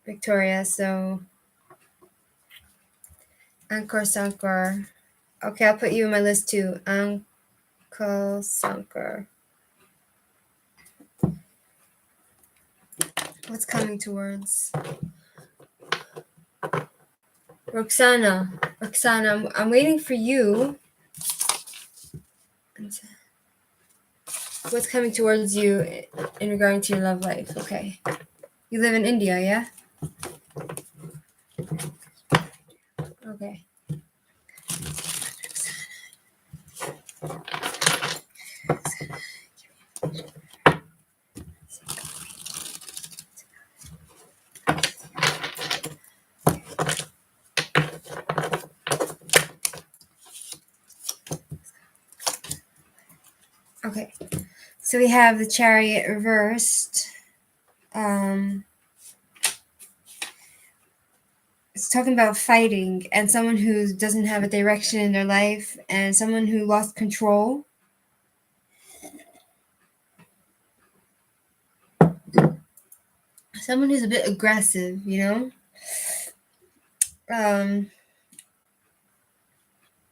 Victoria, so Angkor Sankar. Okay, I'll put you in my list too. Angkor Sankar. What's coming towards? Roxana, I'm waiting for you. What's coming towards you in regarding to your love life? Okay. You live in India, yeah? Okay. Okay. So we have the Chariot reversed. It's talking about fighting and someone who doesn't have a direction in their life and someone who lost control. Someone who's a bit aggressive, you know?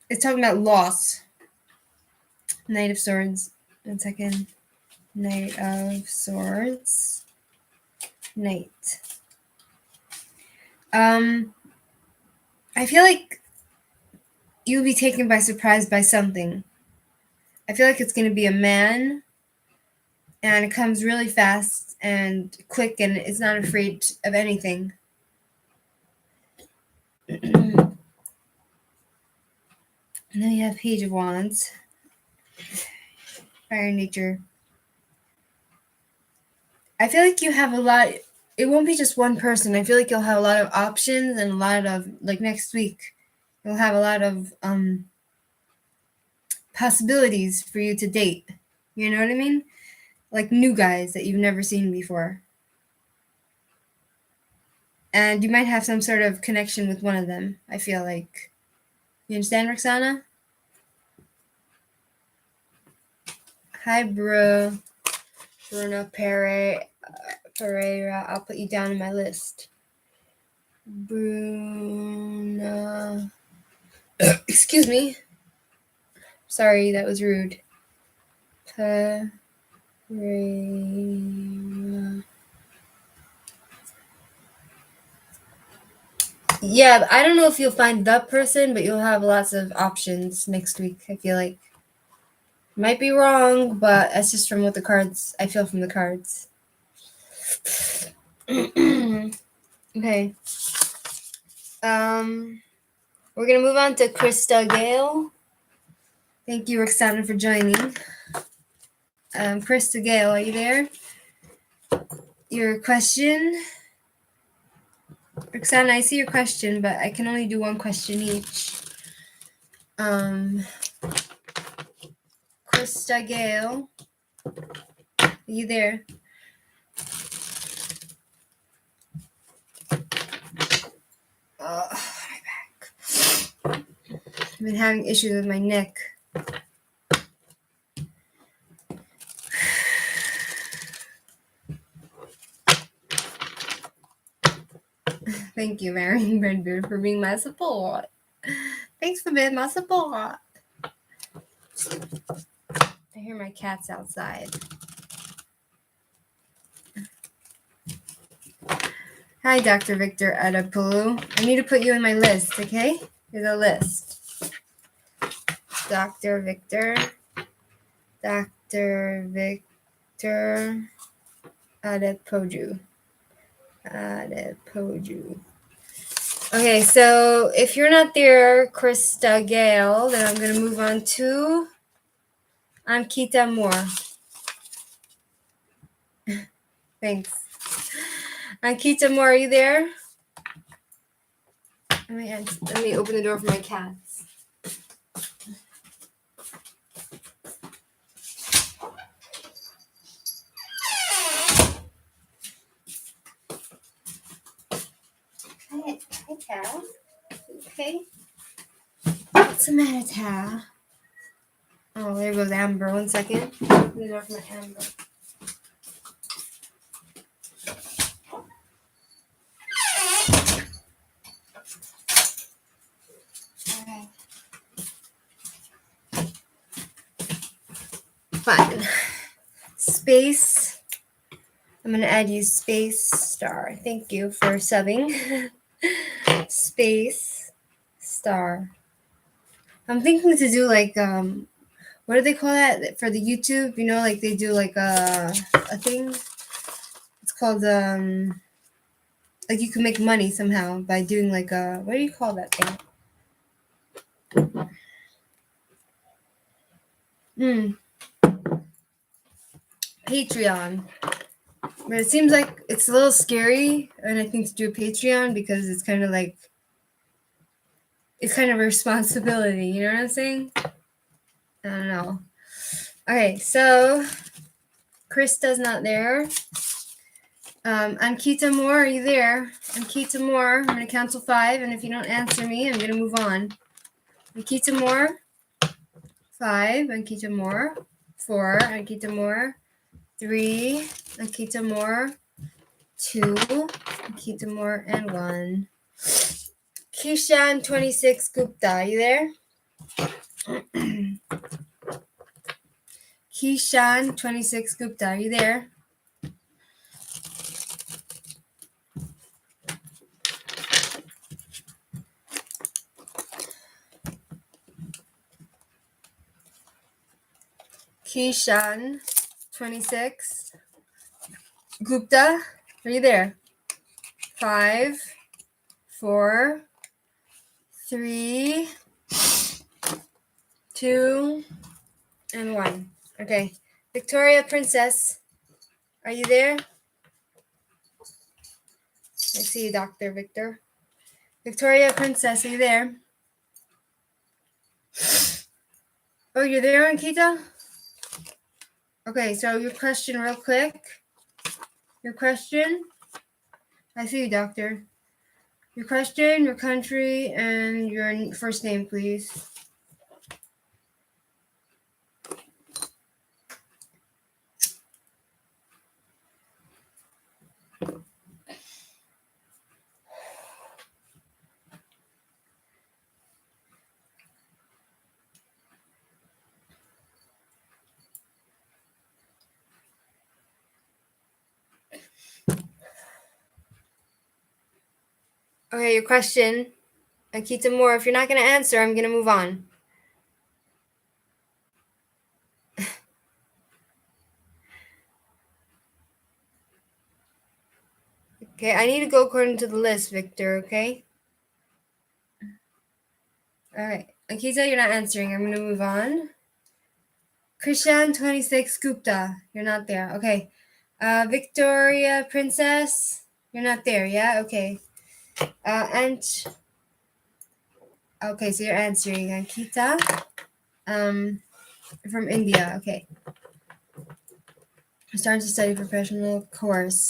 It's talking about loss. Knight of Swords. 1 second. Knight of Swords. Knight. I feel like you'll be taken by surprise by something. I feel like it's going to be a man, and it comes really fast and quick, and it's not afraid of anything. And then you have Page of Wands. Fire nature. I feel like you have a lot. It won't be just one person. I feel like you'll have a lot of options and a lot of, like next week, you'll have a lot of possibilities for you to date. You know what I mean? Like new guys that you've never seen before. And you might have some sort of connection with one of them, I feel like. You understand, Roxana? Hi, Bruno Pereira. I'll put you down in my list. Bruno. Excuse me. Sorry, that was rude. Pereira. Yeah, I don't know if you'll find the person, but you'll have lots of options next week, I feel like. Might be wrong, but that's just from what the cards, I feel from the cards. Okay. We're gonna move on to Krista Gale. Thank you, Roxana, for joining. Krista Gale, are you there? Your question? Roxana, I see your question, but I can only do one question each. Krista Gale, are you there? My back. I've been having issues with my neck. Thank you, Marion Redbeard, for being my support. Thanks for being my support. I hear my cats outside. Hi, Dr. Victor Adapulu. I need to put you in my list, okay? Here's a list. Dr. Victor Adepoju. Okay, so if you're not there, Krista Gale, then I'm going to move on to Ankita Moore. Thanks. Ankita Moore, are you there? Let me open the door for my cats. Hi, Tara. Okay. What's the matter, Tara? Oh, there goes Amber. 1 second. Open the door for my Amber. Okay. Fine. Space. I'm going to add you Space Star. Thank you for subbing. Space Star. I'm thinking to do like, what do they call that for the YouTube? You know, like they do like a thing. It's called, like you can make money somehow by doing like a, what do you call that thing? Patreon. But it seems like it's a little scary, and I think to do a Patreon because it's kind of like, it's kind of a responsibility, you know what I'm saying? I don't know. Okay, so Krista's not there. Ankita Moore, are you there? Ankita Moore, I'm going to count to 5, and if you don't answer me, I'm going to move on. Ankita Moore, 5. Ankita Moore, 4. Ankita Moore, 3. Ankita Moore, 2. Ankita Moore, and 1. Kishan 26 Gupta, are you there? Kishan 26 Gupta, are you there? Kishan 26 Gupta, are you there? 5, 4, 3, 2, and 1. Okay. Victoria Princess, are you there? I see you, Dr. Victor. Victoria Princess, are you there? Oh, you're there, Ankita? Okay, so your question real quick. Your question? I see you, Doctor. Your question, your country, and your first name, please. Okay, your question. Akita Moore, if you're not going to answer, I'm going to move on. Okay, I need to go according to the list, Victor, okay? All right. Akita, you're not answering. I'm going to move on. Krishan 26 Gupta, you're not there. Okay. Victoria Princess, you're not there. Yeah, okay. And okay, so you're answering. Ankita, from India. Okay. I'm starting to study professional course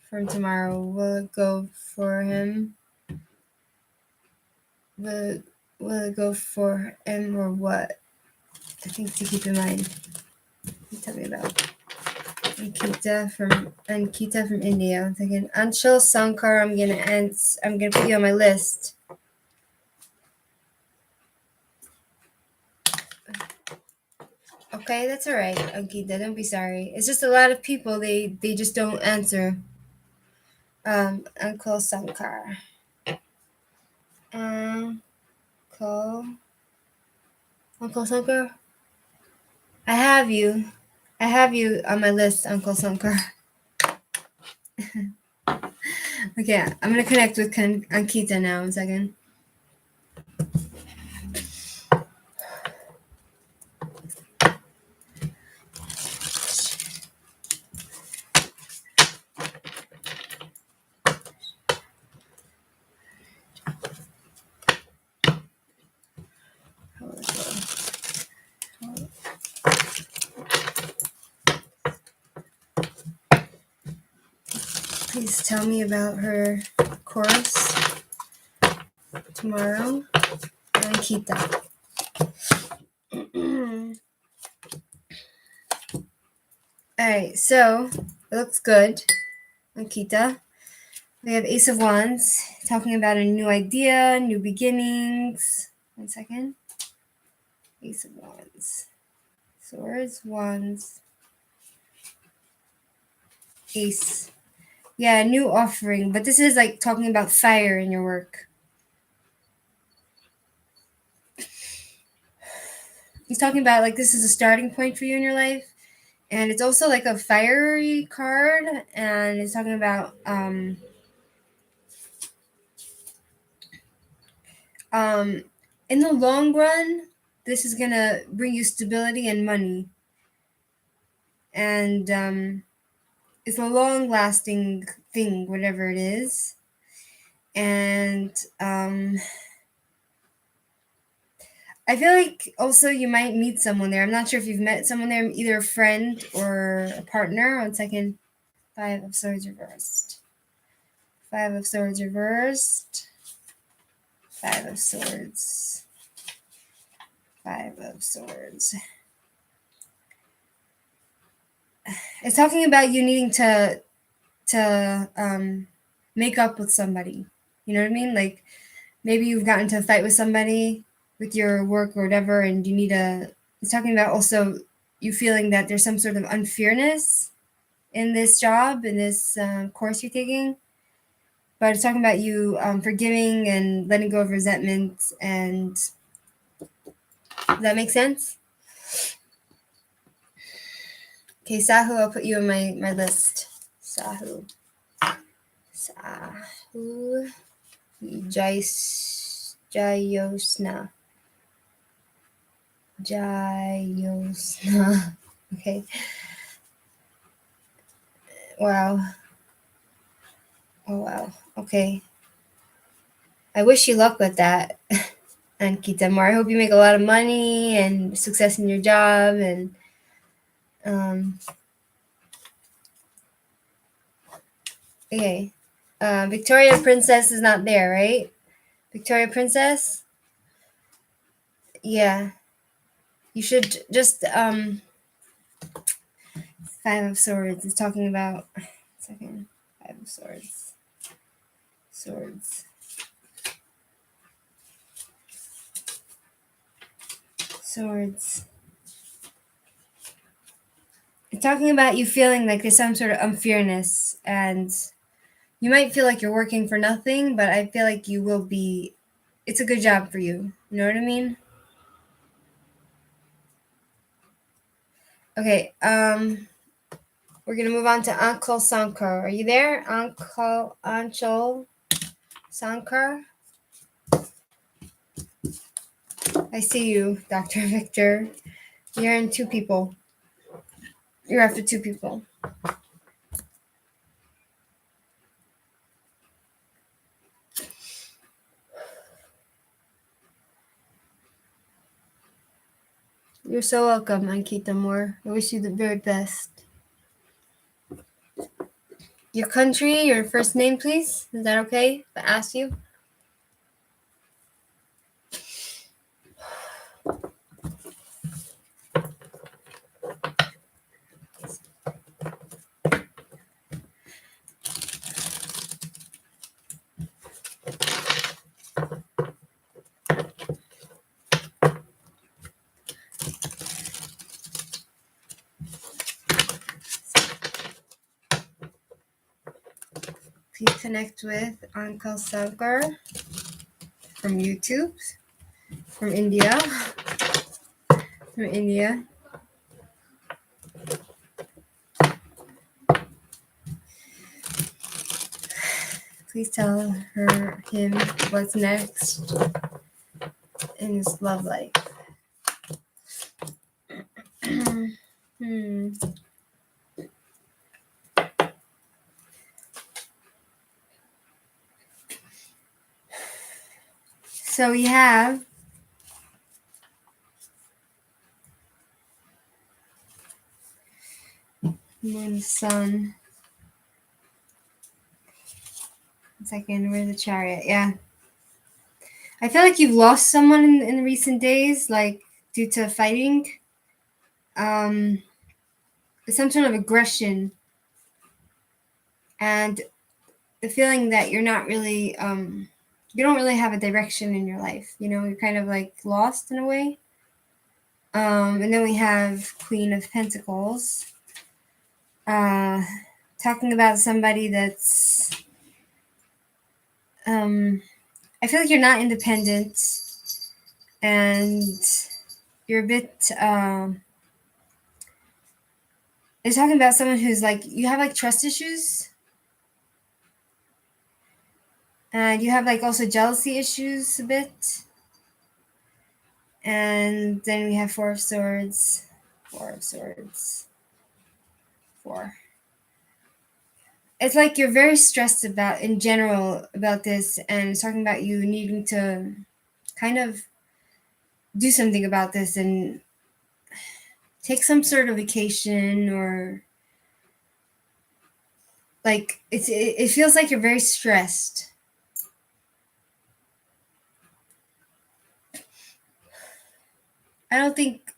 from tomorrow. Will it go for him? Will it go for him or what? I think to keep in mind. Tell me about Ankita from India. I'm thinking Anshul Sankar. I'm gonna put you on my list. Okay, that's all right, Ankita. Don't be sorry. It's just a lot of people. They just don't answer. Uncle Sankar. Uncle Sankar. I have you. I have you on my list, Uncle Sankar. Okay, I'm gonna connect with Ankita now. 1 second. Please tell me about her course tomorrow. Ankita. Alright, so it looks good, Ankita. We have Ace of Wands, talking about a new idea, new beginnings. 1 second. Ace of Wands. Swords, Wands. Ace. Yeah, new offering, but this is like talking about fire in your work. He's talking about like this is a starting point for you in your life. And it's also like a fiery card, and it's talking about in the long run, this is gonna bring you stability and money. And it's a long lasting thing, whatever it is. And I feel like also you might meet someone there. I'm not sure if you've met someone there, either a friend or a partner. 1 second. 5 of Swords reversed. 5 of Swords reversed. 5 of Swords. 5 of Swords. It's talking about you needing to make up with somebody. You know what I mean? Like maybe you've gotten into a fight with somebody with your work or whatever, and you need to. It's talking about also you feeling that there's some sort of unfairness in this job, in this course you're taking. But it's talking about you forgiving and letting go of resentment. And does that make sense? Okay, Sahu, I'll put you on my list. Sahu. Jayosna. Okay. Wow. Oh, wow. Okay. I wish you luck with that. And Kitamar, I hope you make a lot of money and success in your job. And okay. Victoria Princess is not there, right? Victoria Princess? Yeah. You should just 5 of Swords is talking about 2nd. 5 of Swords. Swords. It's talking about you feeling like there's some sort of unfairness, and you might feel like you're working for nothing, but I feel like you will be. It's a good job for you. You know what I mean? Okay. We're gonna move on to Uncle Sankar. Are you there, Uncle Anchal Sankar? I see you, Dr. Victor. You're in 2 people. You're after 2 people. You're so welcome, Ankita Moore. I wish you the very best. Your country, your first name, please. Is that okay if I ask you? Please connect with Uncle Sankar from YouTube, from India. From India. Please tell him what's next in his love life. So we have Moon, Sun. 1 second, where's the Chariot? Yeah. I feel like you've lost someone in recent days, like due to fighting. Some sort of aggression. And the feeling that you're not really, you don't really have a direction in your life. You know, you're kind of like lost in a way. And then we have Queen of Pentacles. Talking about somebody that's, I feel like you're not independent and you're a bit, they're talking about someone who's like, you have like trust issues and you have like also jealousy issues a bit. And then we have Four of Swords. It's like you're very stressed about, in general, about this, and it's talking about you needing to kind of do something about this and take some sort of vacation, or like it feels like you're very stressed. I don't think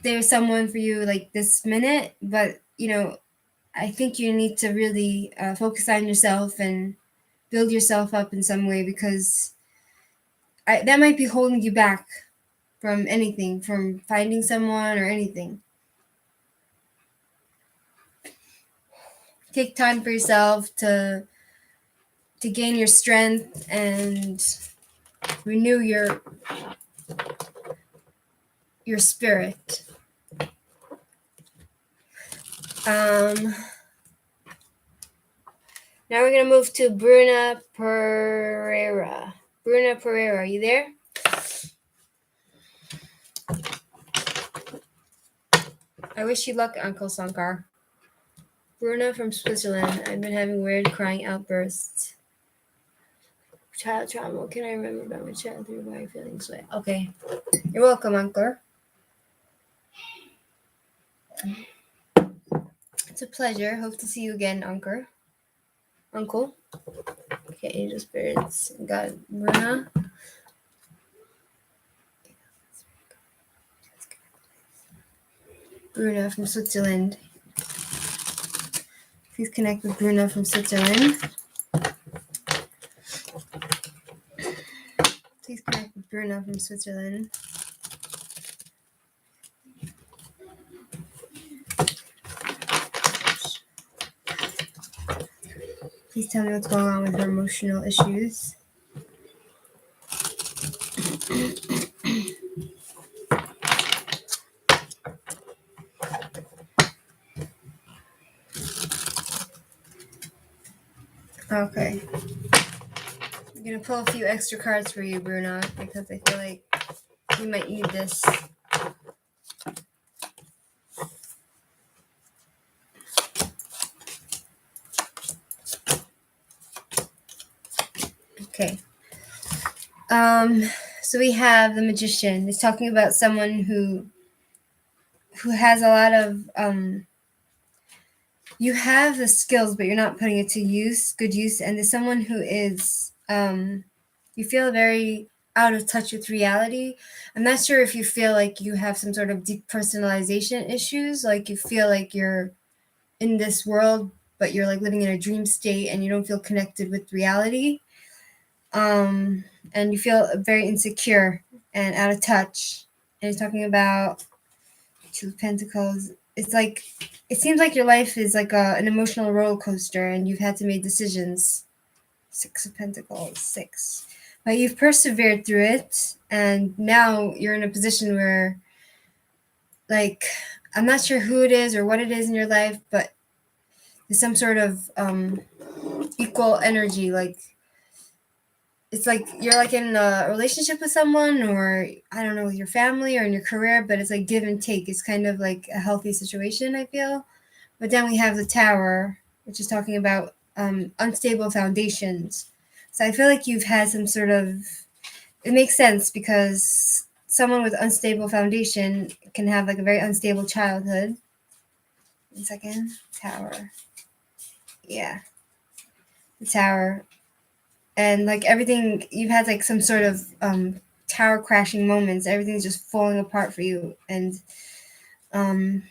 there's someone for you like this minute, but you know, I think you need to really focus on yourself and build yourself up in some way, because that might be holding you back from anything, from finding someone or anything. Take time for yourself to gain your strength and renew your spirit. Now we're going to move to Bruna Pereira. Bruna Pereira, are you there? I wish you luck, Uncle Sankar. Bruna from Switzerland. I've been having weird crying outbursts. Child trauma. What can I remember about my childhood? Why are you feeling this way? Okay. You're welcome, Uncle. It's a pleasure. Hope to see you again, Uncle. Okay, angel spirits. Got Bruna. Bruna from Switzerland. Please connect with Bruna from Switzerland. Please connect with Bruna from Switzerland. Please tell me what's going on with her emotional issues. Okay. I'm going to pull a few extra cards for you, Bruna, because I feel like you might need this. Okay. So we have the Magician. It's talking about someone who has a lot of you have the skills, but you're not putting it to good use. And there's someone who is you feel very out of touch with reality. I'm not sure if you feel like you have some sort of depersonalization issues, like you feel like you're in this world, but you're like living in a dream state and you don't feel connected with reality. And you feel very insecure and out of touch. And he's talking about Two of Pentacles. it's like, it seems like your life is like an emotional roller coaster, and you've had to make decisions. 6 of Pentacles, 6. But you've persevered through it, and now you're in a position where, like, I'm not sure who it is or what it is in your life, but there's some sort of equal energy. Like, it's like you're like in a relationship with someone, or I don't know, with your family or in your career, but it's like give and take. It's kind of like a healthy situation, I feel. But then we have the Tower, which is talking about unstable foundations. So I feel like you've had some sort of, it makes sense because someone with unstable foundation can have like a very unstable childhood. 1 second. Tower. Yeah. The Tower. And like everything, you've had like some sort of tower crashing moments. Everything's just falling apart for you. And 2nd.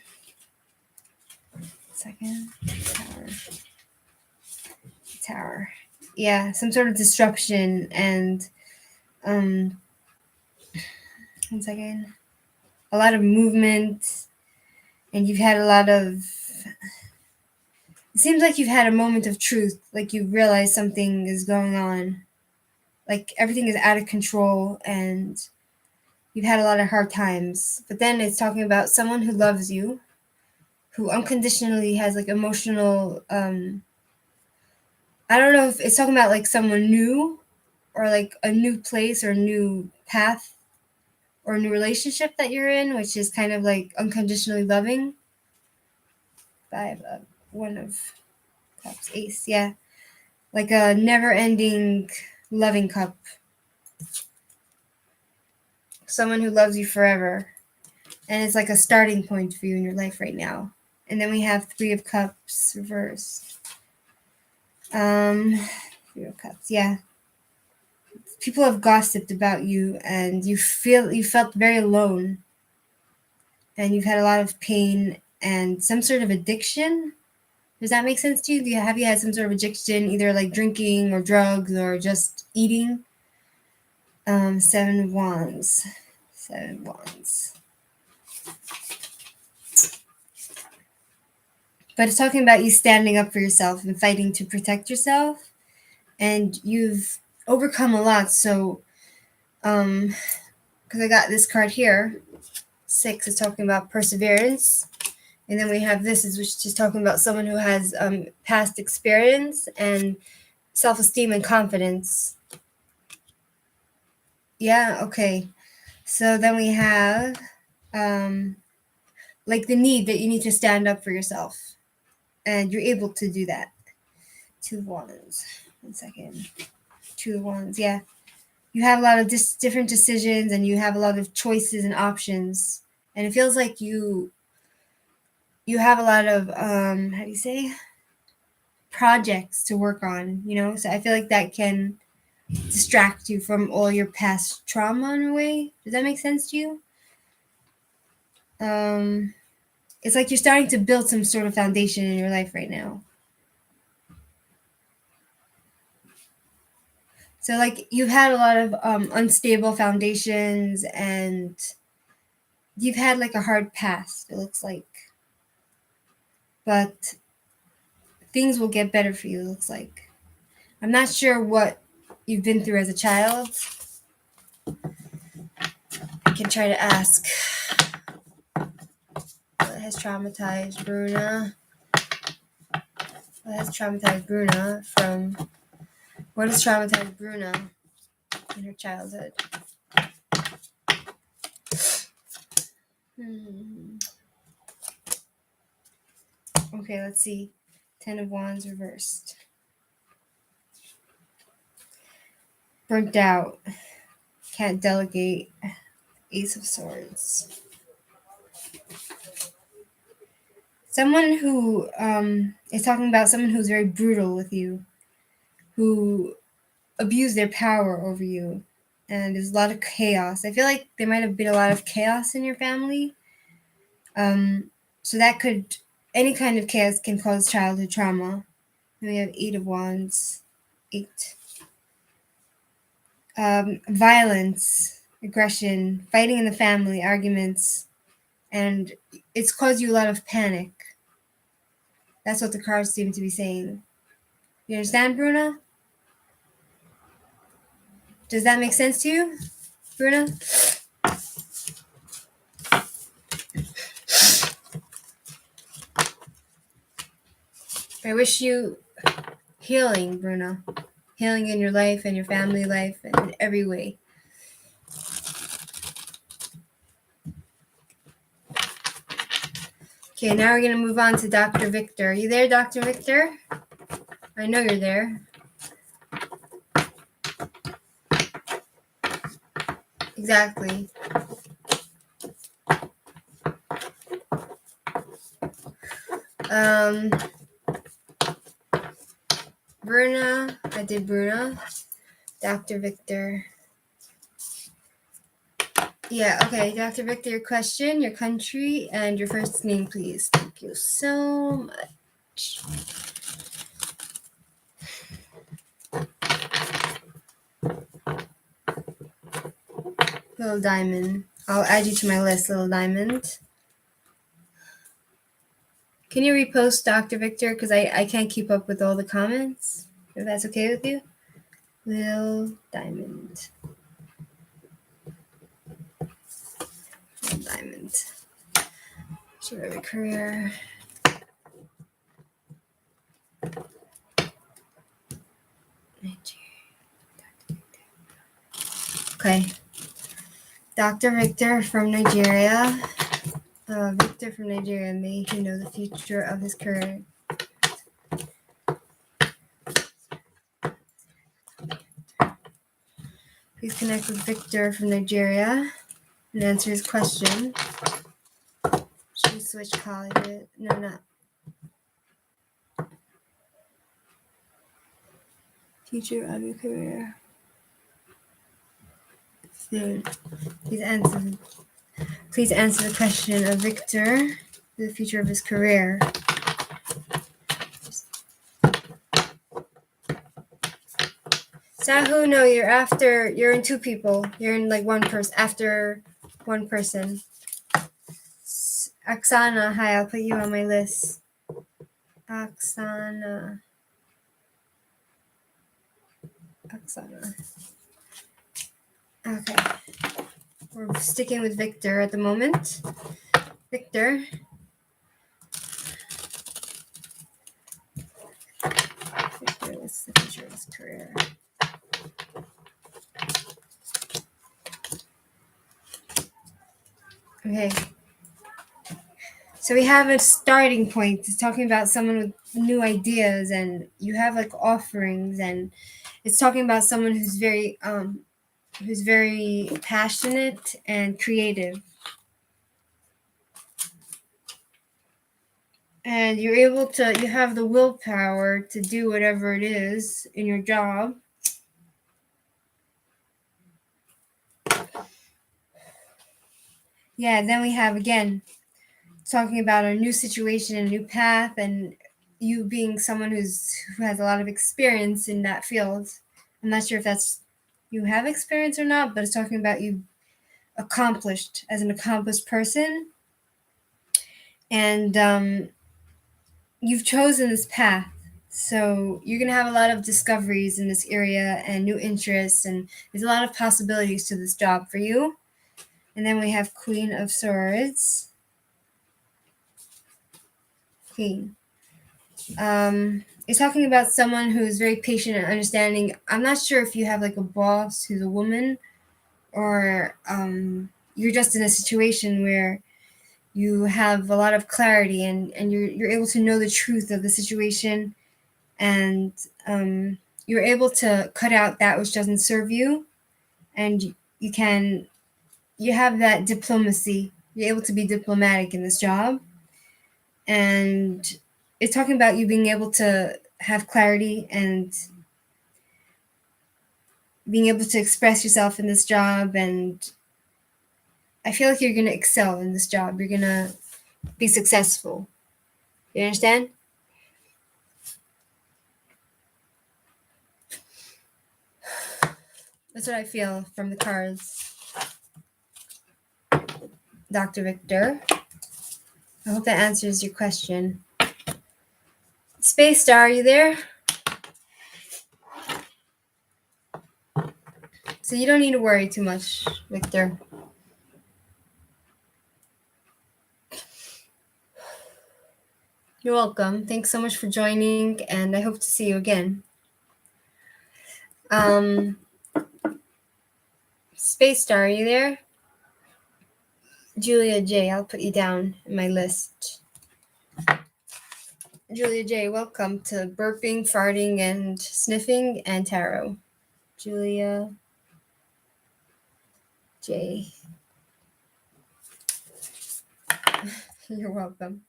Tower. Yeah, some sort of disruption and 1 second. A lot of movement, and you've had a lot of, it seems like you've had a moment of truth, like you realize something is going on, like everything is out of control, and you've had a lot of hard times. But then it's talking about someone who loves you, who unconditionally has like emotional, I don't know if it's talking about like someone new, or like a new place or a new path or a new relationship that you're in, which is kind of like unconditionally loving. 1 of Cups, Ace, yeah. Like a never-ending loving cup. Someone who loves you forever. And it's like a starting point for you in your life right now. And then we have 3 of Cups reversed. 3 of Cups, yeah. People have gossiped about you, and you felt very alone. And you've had a lot of pain and some sort of addiction. Does that make sense to you? Have you had some sort of addiction, either like drinking or drugs or just eating? 7 of Wands. 7 of Wands. But it's talking about you standing up for yourself and fighting to protect yourself. And you've overcome a lot. So, because I got this card here. 6 is talking about perseverance. And then we have this, which is talking about someone who has past experience and self-esteem and confidence. Yeah, okay. So then we have like the need that you need to stand up for yourself. And you're able to do that. 2 of Wands. 1 second. 2 of Wands, yeah. You have a lot of different decisions, and you have a lot of choices and options. And it feels like you have a lot of, how do you say? Projects to work on, you know? So I feel like that can distract you from all your past trauma in a way. Does that make sense to you? It's like you're starting to build some sort of foundation in your life right now. So like you've had a lot of unstable foundations, and you've had like a hard past, it looks like. But things will get better for you, it looks like. I'm not sure what you've been through as a child. I can try to ask. What has traumatized Bruna? What has traumatized Bruna in her childhood? Okay, let's see. 10 of Wands reversed. Burnt out. Can't delegate. Ace of Swords. Someone who is talking about someone who's very brutal with you, who abused their power over you, and there's a lot of chaos. I feel like there might have been a lot of chaos in your family. So that could, any kind of chaos can cause childhood trauma. And we have 8 of Wands. 8. Violence, aggression, fighting in the family, arguments, and it's caused you a lot of panic. That's what the cards seem to be saying. You understand, Bruna? Does that make sense to you, Bruna? I wish you healing, Bruna. Healing in your life and your family life and in every way. Okay, now we're going to move on to Dr. Victor. Are you there, Dr. Victor? I know you're there. Exactly. Bruna, I did Bruna. Dr. Victor. Yeah, okay. Dr. Victor, your question, your country, and your first name, please. Thank you so much. Little Diamond. I'll add you to my list, Little Diamond. Can you repost Dr. Victor? Because I can't keep up with all the comments. If that's okay with you. Little Diamond. Little Diamond. Should have a career. Okay. Dr. Victor from Nigeria. Victor from Nigeria, may he know the future of his career. Please connect with Victor from Nigeria and answer his question. Should we switch colleges? No, not. Future of your career. Soon. Please answer the question of Victor, the future of his career. Sahu, no, you're in two people. You're in like one person, after one person. Oksana, hi, I'll put you on my list. Oksana. Okay. We're sticking with Victor at the moment. Victor. Victor, what's the future of his career? Okay. So we have a starting point. It's talking about someone with new ideas, and you have like offerings, and it's talking about someone who's very passionate and creative. And you have the willpower to do whatever it is in your job. Yeah, then we have again talking about a new situation, a new path, and you being someone who has a lot of experience in that field. I'm not sure if that's you have experience or not, but it's talking about you accomplished as an accomplished person, and you've chosen this path. So you're going to have a lot of discoveries in this area and new interests, and there's a lot of possibilities to this job for you. And then we have Queen of Swords. Queen. It's talking about someone who's very patient and understanding. I'm not sure if you have like a boss who's a woman, or you're just in a situation where you have a lot of clarity and you're able to know the truth of the situation, and you're able to cut out that which doesn't serve you, and you have that diplomacy. You're able to be diplomatic in this job, and it's talking about you being able to have clarity and being able to express yourself in this job, and I feel like you're going to excel in this job. You're going to be successful. You understand? That's what I feel from the cards. Dr. Victor. I hope that answers your question. Space Star, are you there? So you don't need to worry too much, Victor. You're welcome. Thanks so much for joining, and I hope to see you again. Space Star, are you there? Julia J, I'll put you down in my list. Julia J, welcome to Burping, Farting, and Sniffing and Tarot. Julia J. You're welcome.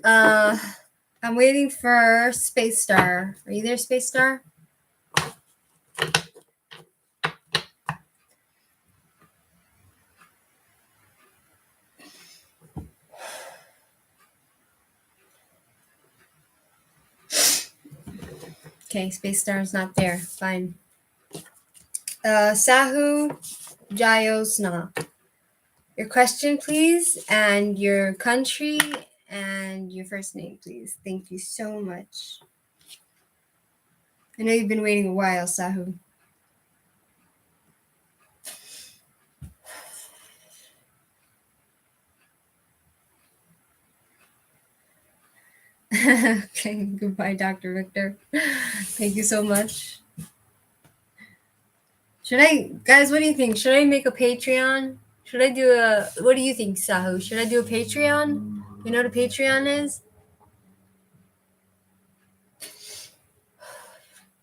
I'm waiting for Space Star. Are you there, Space Star? Okay, Space Star is not there. Fine. Sahu Jayosna. Your question, please, and your country and your first name, please. Thank you so much. I know you've been waiting a while, Sahu. Okay, goodbye, Dr. Victor. Thank you so much. Guys, what do you think? Should I make a Patreon? Should I do what do you think, Sahu? Should I do a Patreon? You know what a Patreon is?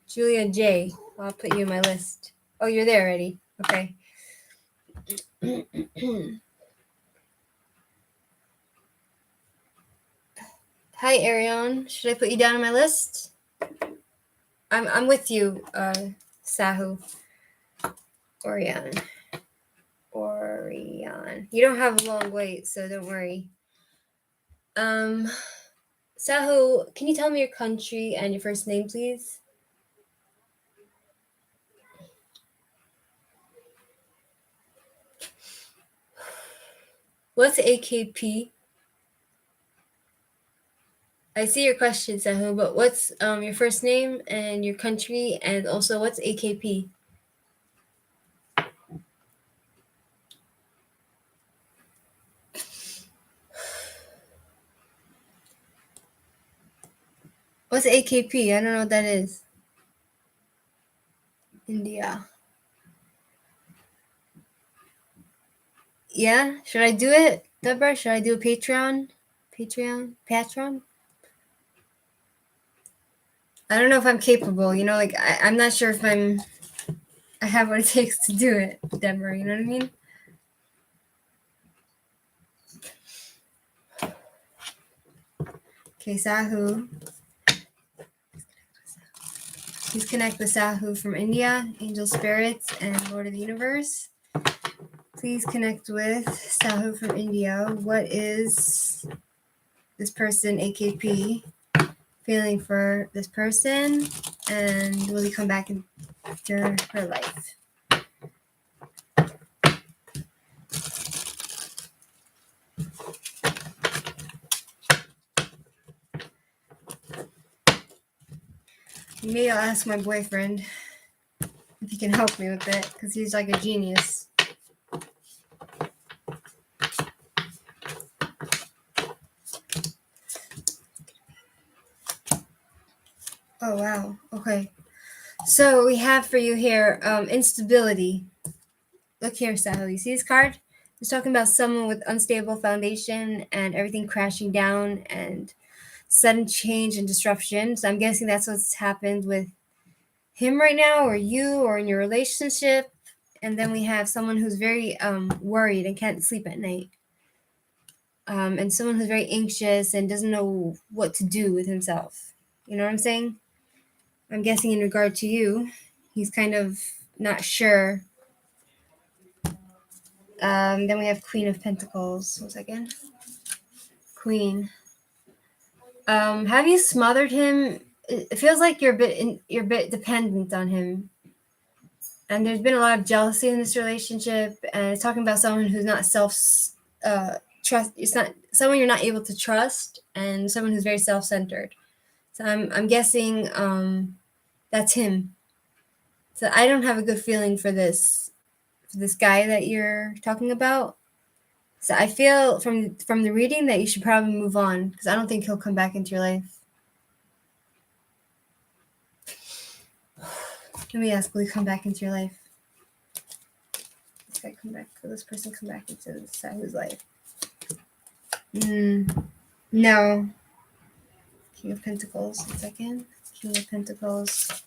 Julia J. I'll put you in my list. Oh, you're there already. Okay. Hi, Arion. Should I put you down on my list? I'm with you, Sahu. Orion. You don't have a long wait, so don't worry. Sahu, can you tell me your country and your first name, please? What's AKP? I see your question, Sahu, but what's your first name and your country, and also what's AKP? What's AKP? I don't know what that is. India. Yeah? Should I do it, Deborah? Should I do a Patreon? Patreon? I don't know if I'm capable, you know, like I'm not sure if I have what it takes to do it, Deborah, you know what I mean? Okay, Sahu. Please connect with Sahu from India, Angel Spirits, and Lord of the Universe. Please connect with Sahu from India. What is this person, AKP, feeling for this person? And will he come back into her life? Maybe I'll ask my boyfriend if he can help me with it, because he's like a genius. Oh, wow. Okay. So we have for you here instability. Look here, Sahu. You see this card? It's talking about someone with unstable foundation and everything crashing down and sudden change and disruption. So I'm guessing that's what's happened with him right now, or you, or in your relationship. And then we have someone who's very worried and can't sleep at night. And someone who's very anxious and doesn't know what to do with himself. You know what I'm saying? I'm guessing in regard to you, he's kind of not sure. Then we have Queen of Pentacles. 1 second. Queen. Have you smothered him? It feels like you're a bit dependent on him. And there's been a lot of jealousy in this relationship. And it's talking about someone who's not trust. It's not someone you're not able to trust, and someone who's very self-centered. So I'm guessing that's him. So I don't have a good feeling for this guy that you're talking about. So I feel from the reading that you should probably move on, because I don't think he'll come back into your life. Let me ask, will he come back into your life? This guy come back, will this person come back into this guy's life? No. King of Pentacles, 1 second. King of Pentacles.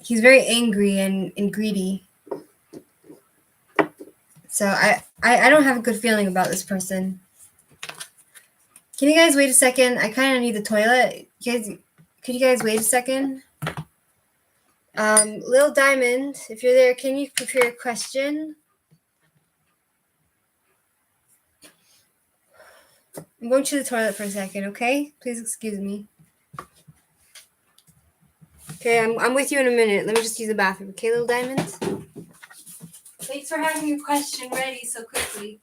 He's very angry and greedy. So I don't have a good feeling about this person. Can you guys wait a second? I kind of need the toilet. Could you guys wait a second? Lil Diamond, if you're there, can you prepare a question? I'm going to the toilet for a second, okay? Please excuse me. Okay, I'm with you in a minute. Let me just use the bathroom. Okay, Lil Diamond? Thanks for having your question ready so quickly.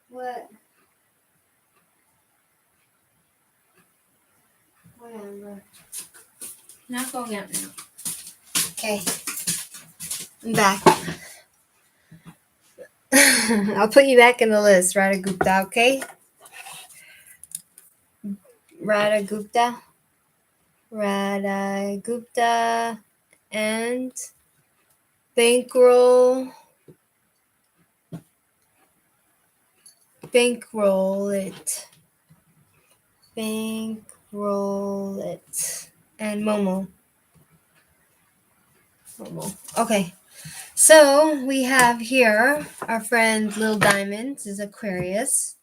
What? Whatever. Not going out now. Okay. I'm back. I'll put you back in the list, Radha Gupta, okay? Radha Gupta and bankroll it. And Momo. Okay. So we have here our friend Lil Diamond is Aquarius.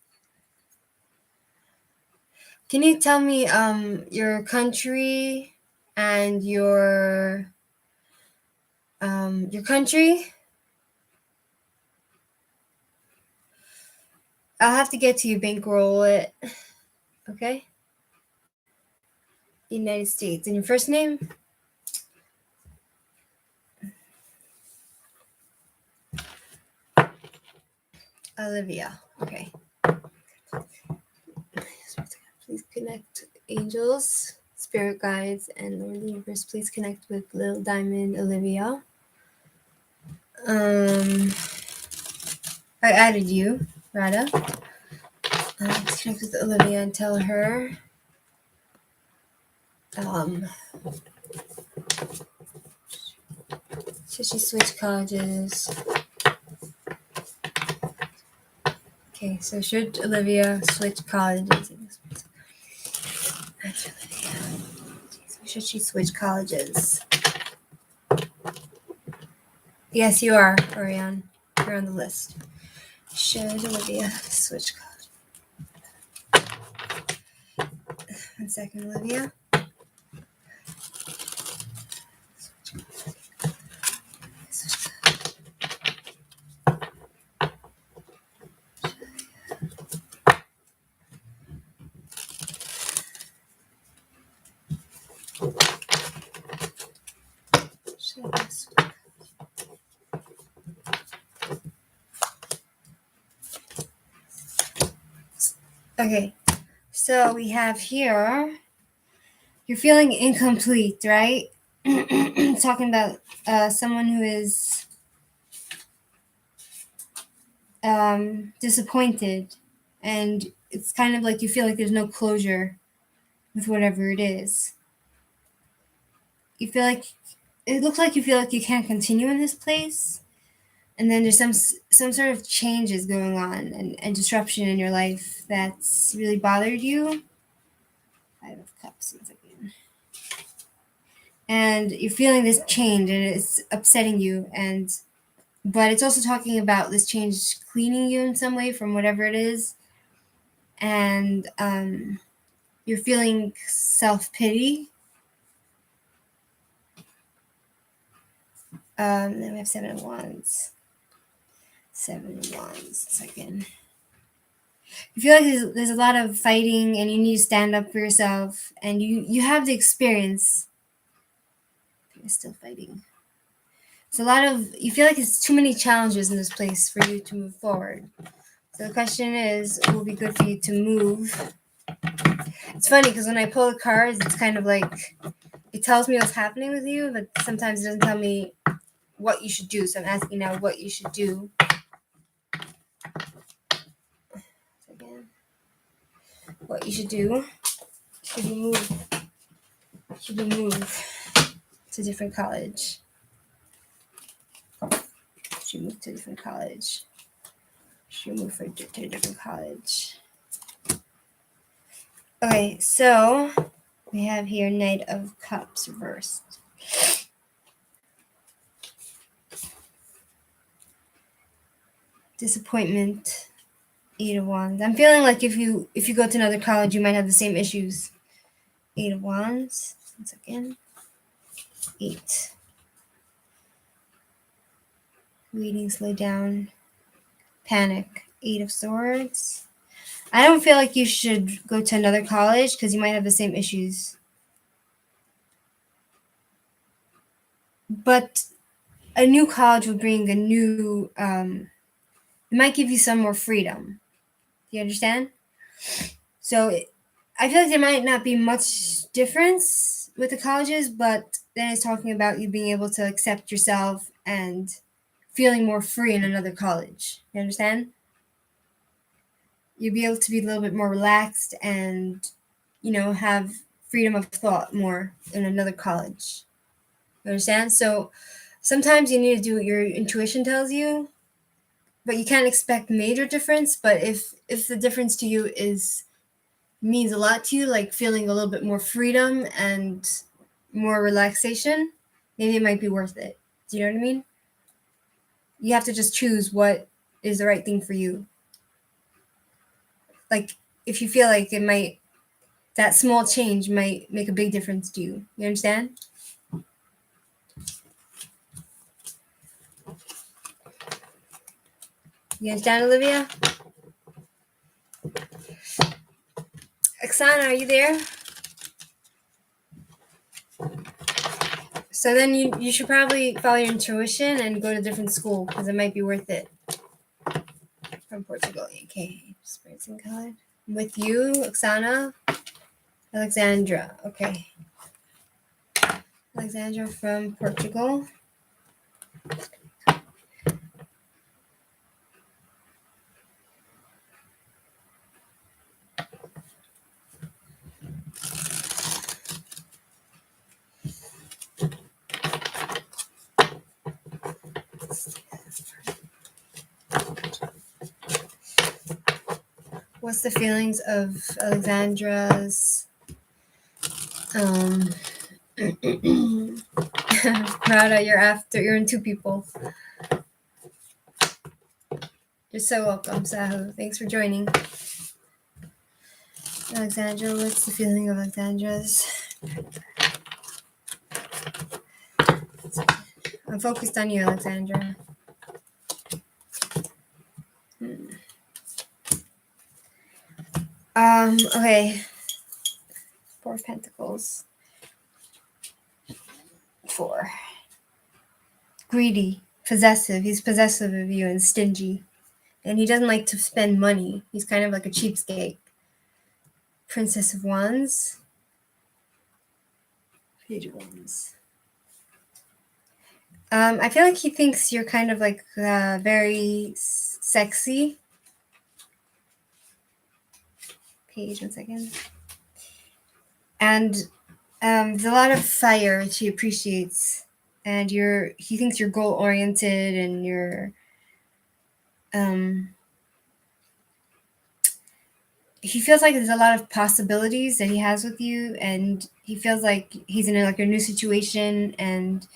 Can you tell me your country and your country? I'll have to get to you, bankroll it. Okay? United States. And your first name? Olivia. Okay. Please connect angels, spirit guides, and Lord of the Universe. Please connect with Lil Diamond Olivia. I added you, Radha. Let's connect with Olivia and tell her should she switch colleges? Okay, so should Olivia switch colleges? That's Olivia. So should she switch colleges? Yes, you are, Orion. You're on the list. Should Olivia switch colleges? 1 second, Olivia. Okay, so we have here, you're feeling incomplete, right? Talking about someone who is disappointed, and it's kind of like you feel like there's no closure with whatever it is. You feel like it looks like you feel like you can't continue in this place, and then there's some sort of changes going on and disruption in your life that's really bothered you. Five of Cups once again. And you're feeling this change and it's upsetting you, but it's also talking about this change cleaning you in some way from whatever it is. And you're feeling self-pity. Then we have Seven of Wands. Second. You feel like there's a lot of fighting and you need to stand up for yourself, and you have the experience. You're still fighting. It's a lot of, you feel like it's too many challenges in this place for you to move forward. So the question is, it will be good for you to move. It's funny because when I pull the cards, it's kind of like, it tells me what's happening with you, but sometimes it doesn't tell me what you should do. So I'm asking now what you should do. Again, what you should do. Should you move to a different college? Should you move to a different college? Should you move to a different college? Okay, so we have here Knight of Cups reversed. Disappointment. 8 of Wands. I'm feeling like if you go to another college, you might have the same issues. 8 of Wands. 1 second. 8. Waiting, slow down. Panic. 8 of Swords. I don't feel like you should go to another college because you might have the same issues. But a new college will bring a new, it might give you some more freedom. Do you understand? So I feel like there might not be much difference with the colleges, but then it's talking about you being able to accept yourself and feeling more free in another college. You understand? You'll be able to be a little bit more relaxed and, have freedom of thought more in another college. You understand? So sometimes you need to do what your intuition tells you, but you can't expect major difference. But if the difference to you means a lot to you, like feeling a little bit more freedom and more relaxation, maybe it might be worth it. Do you know what I mean? You have to just choose what is the right thing for you. Like if you feel like that small change might make a big difference to you. You understand? You understand, Olivia? Oksana, are you there? So then you should probably follow your intuition and go to a different school because it might be worth it. From Portugal. Okay. Experiencing God. With you, Oksana. Alexandra. Okay. Alexandra from Portugal. What's the feelings of Alexandra's Rada, you're in 2 people. You're so welcome, Sahu. Thanks for joining. Alexandra, what's the feeling of Alexandra's? I'm focused on you, Alexandra. Okay. 4 of Pentacles. 4. Greedy, possessive. He's possessive of you and stingy. And he doesn't like to spend money. He's kind of like a cheapskate. Princess of Wands. Page of Wands. I feel like he thinks you're kind of like very sexy. Page, 1 second. And there's a lot of fire which he appreciates, and he thinks you're goal oriented, and you're he feels like there's a lot of possibilities that he has with you, and he feels like he's in like a new situation, and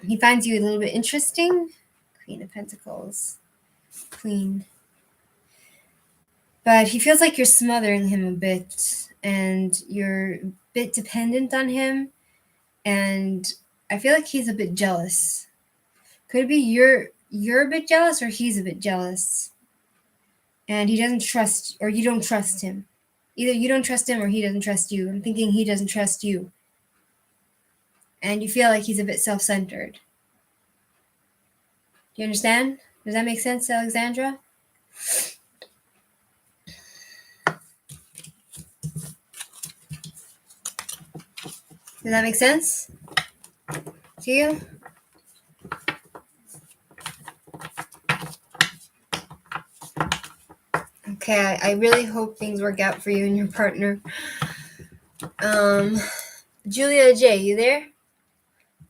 he finds you a little bit interesting. Queen of Pentacles, Queen. But he feels like you're smothering him a bit, and you're a bit dependent on him, and I feel like he's a bit jealous. Could it be you're a bit jealous, or he's a bit jealous, and he doesn't trust, or you don't trust him. Either you don't trust him or he doesn't trust you. I'm thinking he doesn't trust you. And you feel like he's a bit self-centered. Do you understand? Does that make sense, Alexandra? Does that make sense to you? Okay, I really hope things work out for you and your partner. Julia J, you there?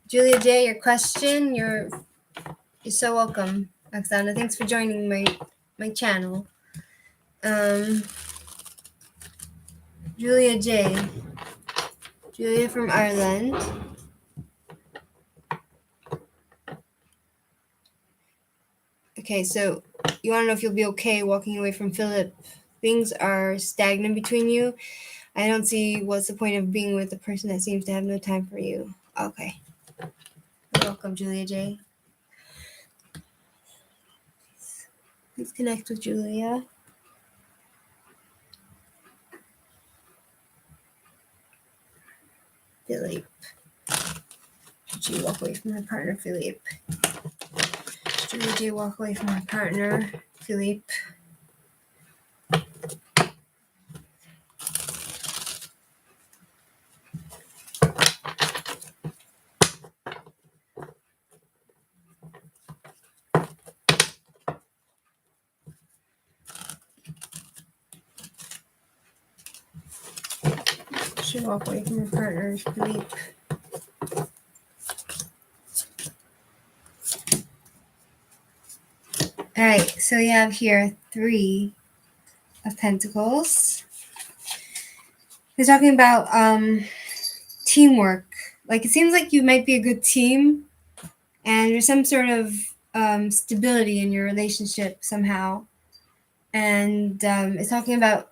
Julia J, your question, you're so welcome, Oksana. Thanks for joining my channel. Julia J. Julia from Ireland. Okay, so you want to know if you'll be okay walking away from Philip. Things are stagnant between you. I don't see what's the point of being with a person that seems to have no time for you. Okay. You're welcome, Julia J. Please connect with Julia. Philippe. Should she walk away from her partner, Philippe? Julia J walk away from her partner, Philippe. Should walk away from her partner, Philippe. All right, so you have here 3 of Pentacles. They're talking about teamwork. Like, it seems like you might be a good team, and there's some sort of stability in your relationship somehow. And it's talking about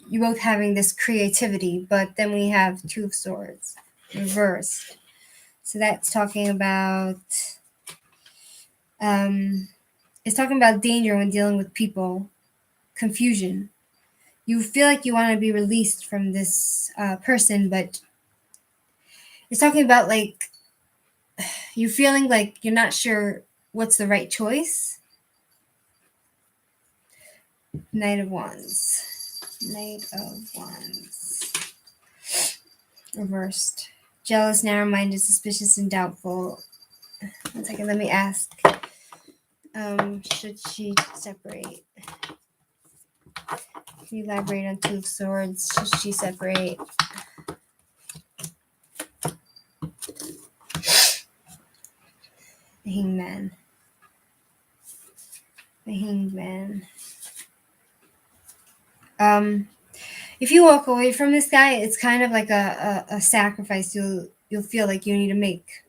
you both having this creativity, but then we have 2 of Swords reversed. So that's talking about it's talking about danger when dealing with people, confusion. You feel like you want to be released from this person, but it's talking about like you feeling like you're not sure what's the right choice. Knight of Wands. Knight of Wands. Reversed. Jealous, narrow-minded, suspicious, and doubtful. 1 second, let me ask. Should she separate? Can you elaborate on 2 of Swords? Should she separate? The Hangman. The Hangman. If you walk away from this guy, it's kind of like a sacrifice you'll feel like you need to make.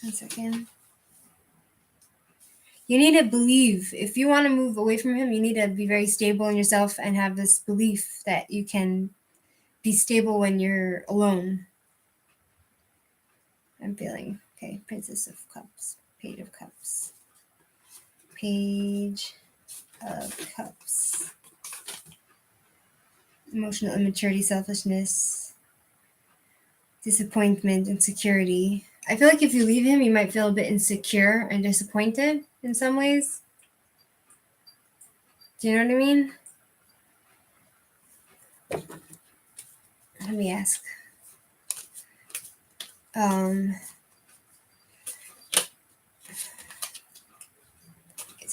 1 second. You need to believe. If you want to move away from him, you need to be very stable in yourself and have this belief that you can be stable when you're alone. I'm feeling. Okay, Princess of Cups. Page of Cups. Page of Cups. Emotional immaturity, selfishness, disappointment, insecurity. I feel like if you leave him, you might feel a bit insecure and disappointed in some ways. Do you know what I mean? Let me ask. Is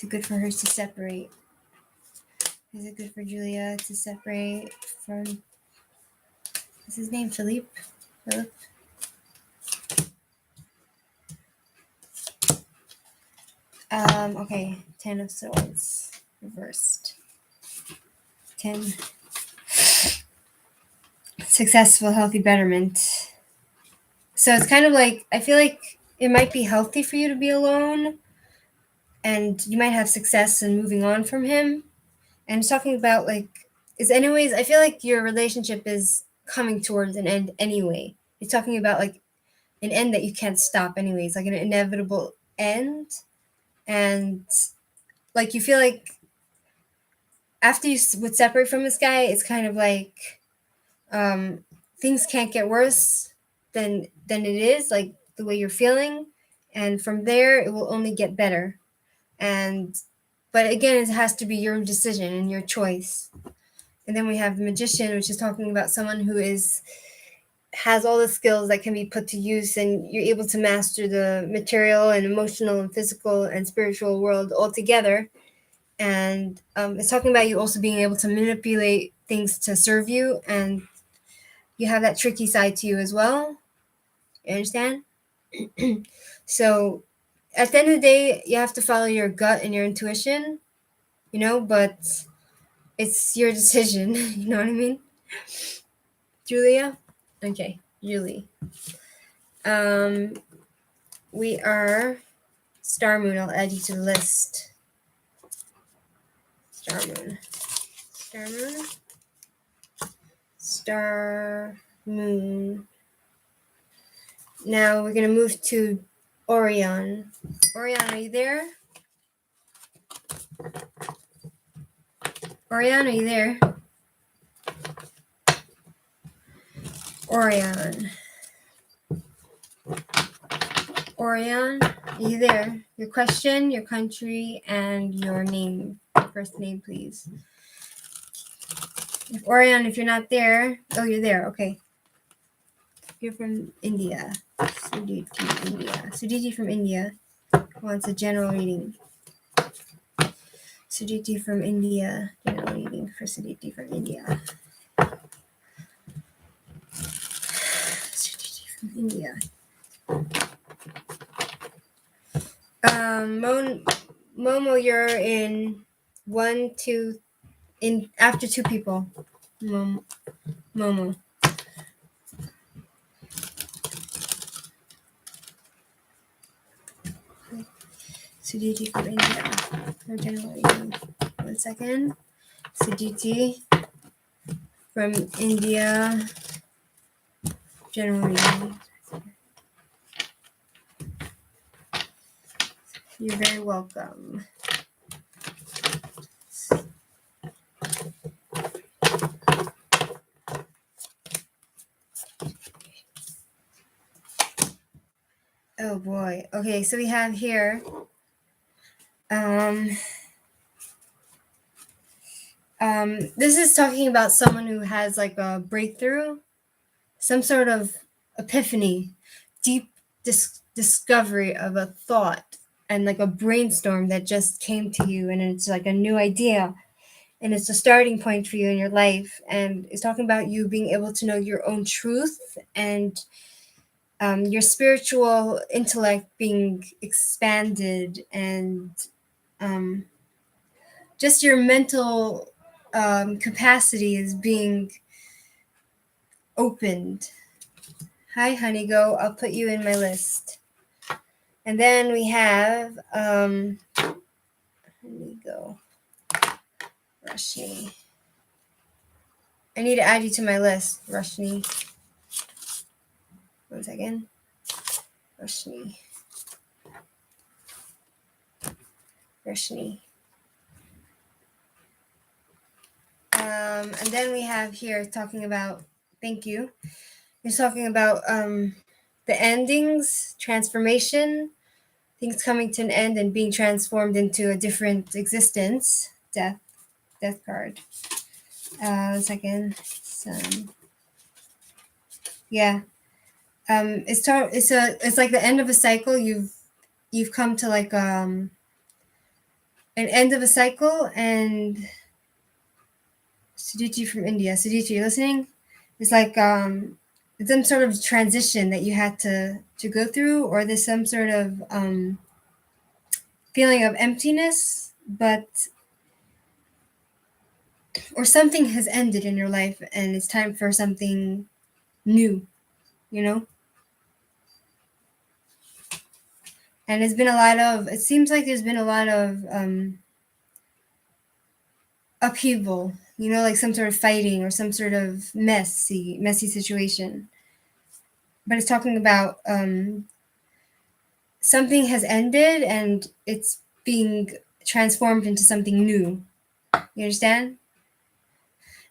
it good for her to separate? Is it good for Julia to separate from, what's his name, Philippe? Okay, 10 of Swords, reversed. 10. Successful, healthy betterment. So it's kind of like, I feel like it might be healthy for you to be alone, and you might have success in moving on from him. And it's talking about, like, I feel like your relationship is coming towards an end anyway. It's talking about, like, an end that you can't stop anyways, like an inevitable end. And, like, you feel like after you would separate from this guy, it's kind of like things can't get worse than it is, like the way you're feeling. And from there, it will only get better. But again, it has to be your decision and your choice. And then we have the Magician, which is talking about someone who has all the skills that can be put to use, and you're able to master the material and emotional and physical and spiritual world all together. And it's talking about you also being able to manipulate things to serve you, and you have that tricky side to you as well. You understand? So at the end of the day, you have to follow your gut and your intuition, but it's your decision. You know what I mean? Julia? Okay, Julie. We are Star Moon. I'll add you to the list. Star Moon. Star Moon. Now we're going to move to Orion. Orion, are you there? Orion, are you there? Orion, are you there? Your question, your country, and your name. First name, please. Orion, if you're not there, oh, you're there. Okay. You're from India. Sudhiti from India wants a general reading. Sudhiti from India. General reading for Sudhiti from India. Sudhiti from India. Momo, you're in 1, 2, after 2 people. Momo. Sudhiti from India. For general reading. 1 second. Sudhiti from India. General reading. You're very welcome. Oh boy. Okay, so we have here this is talking about someone who has like a breakthrough, some sort of epiphany, deep discovery of a thought, and like a brainstorm that just came to you, and it's like a new idea, and it's a starting point for you in your life. And it's talking about you being able to know your own truth, and your spiritual intellect being expanded, and just your mental capacity is being opened. Hi, honey, go. I'll put you in my list. And then we have honey, go. Rashni. I need to add you to my list, Rashni. 1 second. Rashni. And then we have here talking about, thank you. He's talking about the endings, transformation, things coming to an end and being transformed into a different existence. Death card. 1 second. Yeah. It's like the end of a cycle. You've come to like an end of a cycle. And Sudhiti from India, Sudhiti, you listening? It's like it's some sort of transition that you had to go through, or there's some sort of feeling of emptiness, but or something has ended in your life and it's time for something new, you know? And it's been a lot of, it seems like there's been a lot of upheaval, you know, like some sort of fighting or some sort of messy situation. But it's talking about something has ended and it's being transformed into something new. You understand?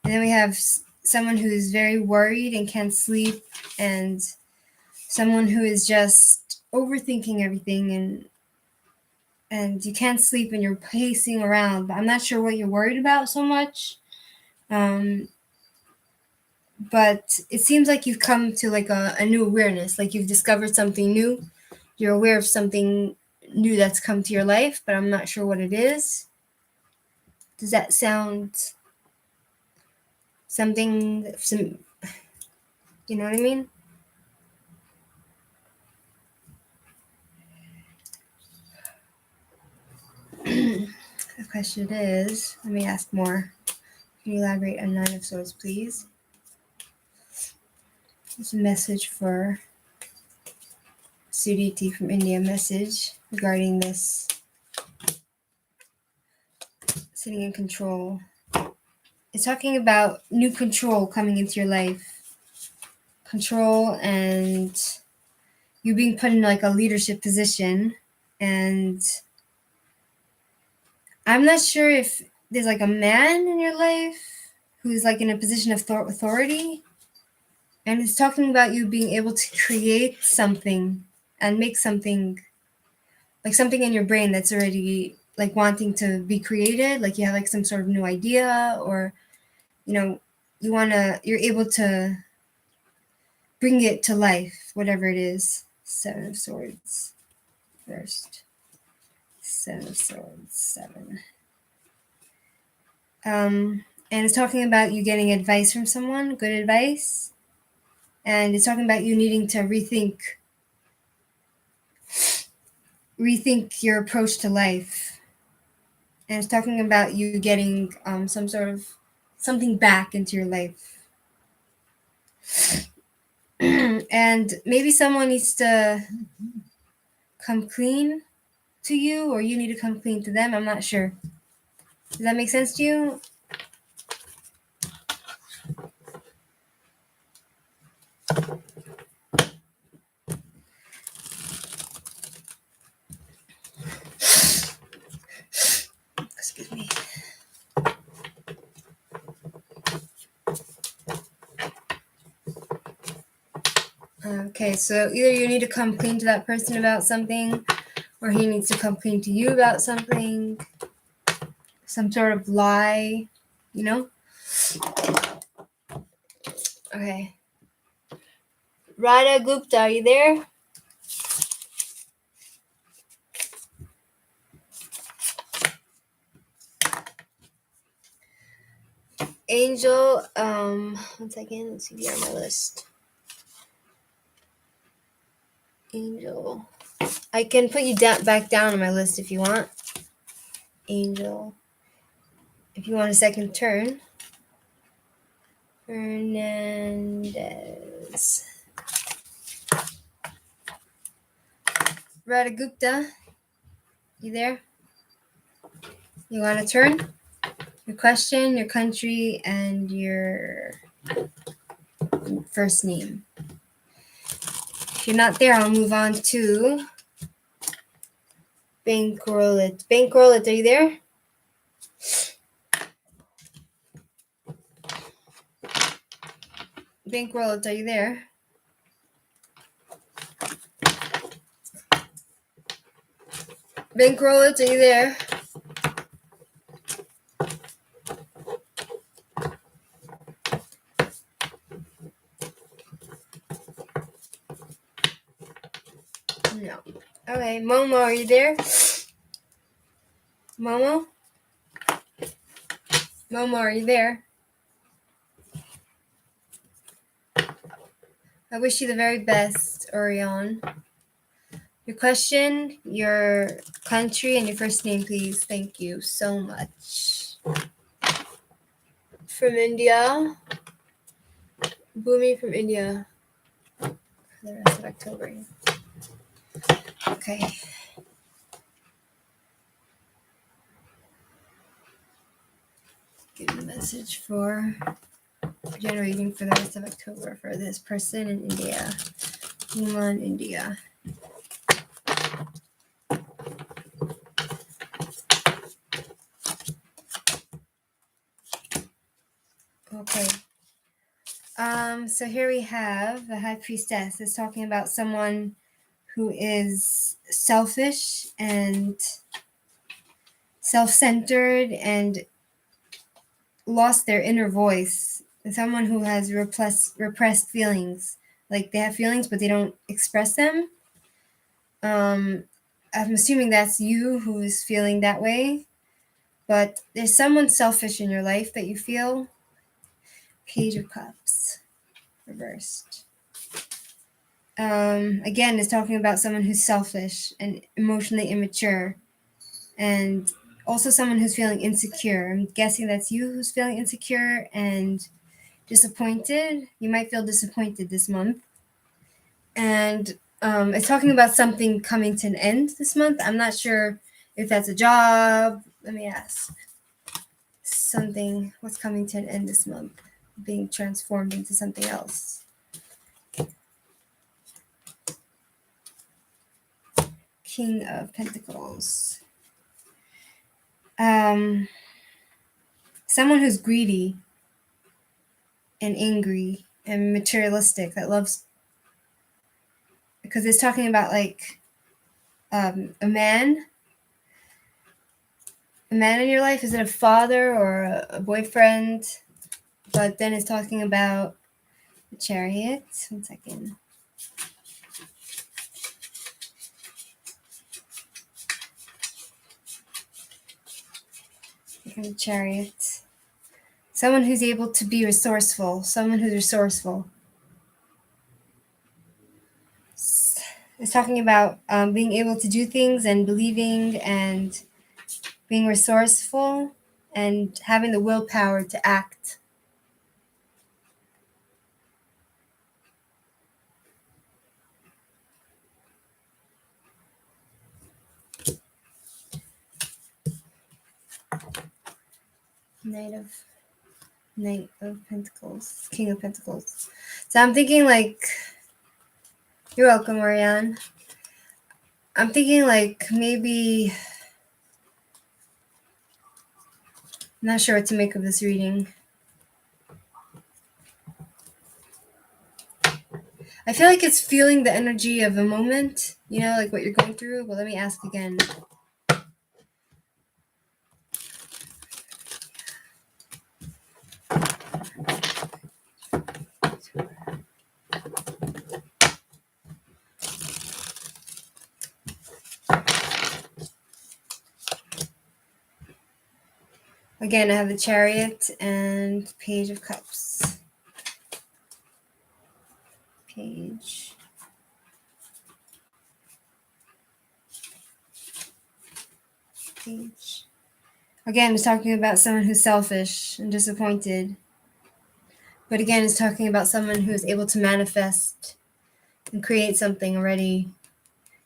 And then we have someone who is very worried and can't sleep, and someone who is just overthinking everything, and you can't sleep and you're pacing around. But I'm not sure what you're worried about so much. But it seems like you've come to like a new awareness, like you've discovered something new. You're aware of something new that's come to your life, but I'm not sure what it is. Does that sound some, you know what I mean? The question is, let me ask more. Can you elaborate on Nine of Swords, please? It's a message for Sudhiti from India, message regarding this sitting in control. It's talking about new control coming into your life. Control and you being put in like a leadership position. And I'm not sure if there's like a man in your life who's like in a position of authority. And it's talking about you being able to create something and make something, like something in your brain that's already like wanting to be created. Like you have like some sort of new idea, or, you know, you're able to bring it to life, whatever it is. Seven of Swords first. Seven of Swords, 7. And it's talking about you getting advice from someone, good advice. And it's talking about you needing to rethink your approach to life. And it's talking about you getting some sort of something back into your life. And maybe someone needs to come clean to you, or you need to come clean to them. I'm not sure. Does that make sense to you? Excuse me. Okay, so either you need to come clean to that person about something, or he needs to come clean to you about something, some sort of lie, you know? Okay. Radha Gupta, are you there? Angel, one second, let's see if you're on my list. Angel. I can put you back down on my list if you want. Angel. If you want a second turn. Fernandez. Radha Gupta, you there? You want to turn? Your question, your country, and your first name. If you're not there, I'll move on to Bankrolet. Bankrolet, are you there? Bankrolet, are you there? Bankrolet, are you there? Okay, Momo, are you there? Momo? Momo, are you there? I wish you the very best, Orion. Your question, your country, and your first name, please. Thank you so much. From India. Bhumi from India. For the rest of October. Okay. Give me a message for generating for the rest of October for this person in India. Human, India. Okay. So here we have the High Priestess is talking about someone who is selfish and self-centered and lost their inner voice. And someone who has repressed feelings. Like they have feelings, but they don't express them. I'm assuming that's you who is feeling that way. But there's someone selfish in your life that you feel. Page of Cups. Reversed. Again, it's talking about someone who's selfish and emotionally immature, and also someone who's feeling insecure. I'm guessing that's you who's feeling insecure and disappointed. You might feel disappointed this month. And it's talking about something coming to an end this month. I'm not sure if that's a job. Let me ask. What's coming to an end this month? Being transformed into something else. King of Pentacles. Someone who's greedy and angry and materialistic that loves, because it's talking about like a man in your life. Is it a father or a boyfriend? But then it's talking about the Chariot. 1 second. The Chariot. Someone who's able to be resourceful. Someone who's resourceful. It's talking about being able to do things and believing and being resourceful and having the willpower to act. Knight of Pentacles, King of Pentacles. So I'm thinking like, you're welcome, Marianne. I'm thinking like maybe, I'm not sure what to make of this reading. I feel like it's feeling the energy of a moment, you know, like what you're going through. Well, let me ask again. Again, I have the Chariot and Page of Cups. Page. Again, it's talking about someone who's selfish and disappointed. But again, it's talking about someone who's able to manifest and create something already.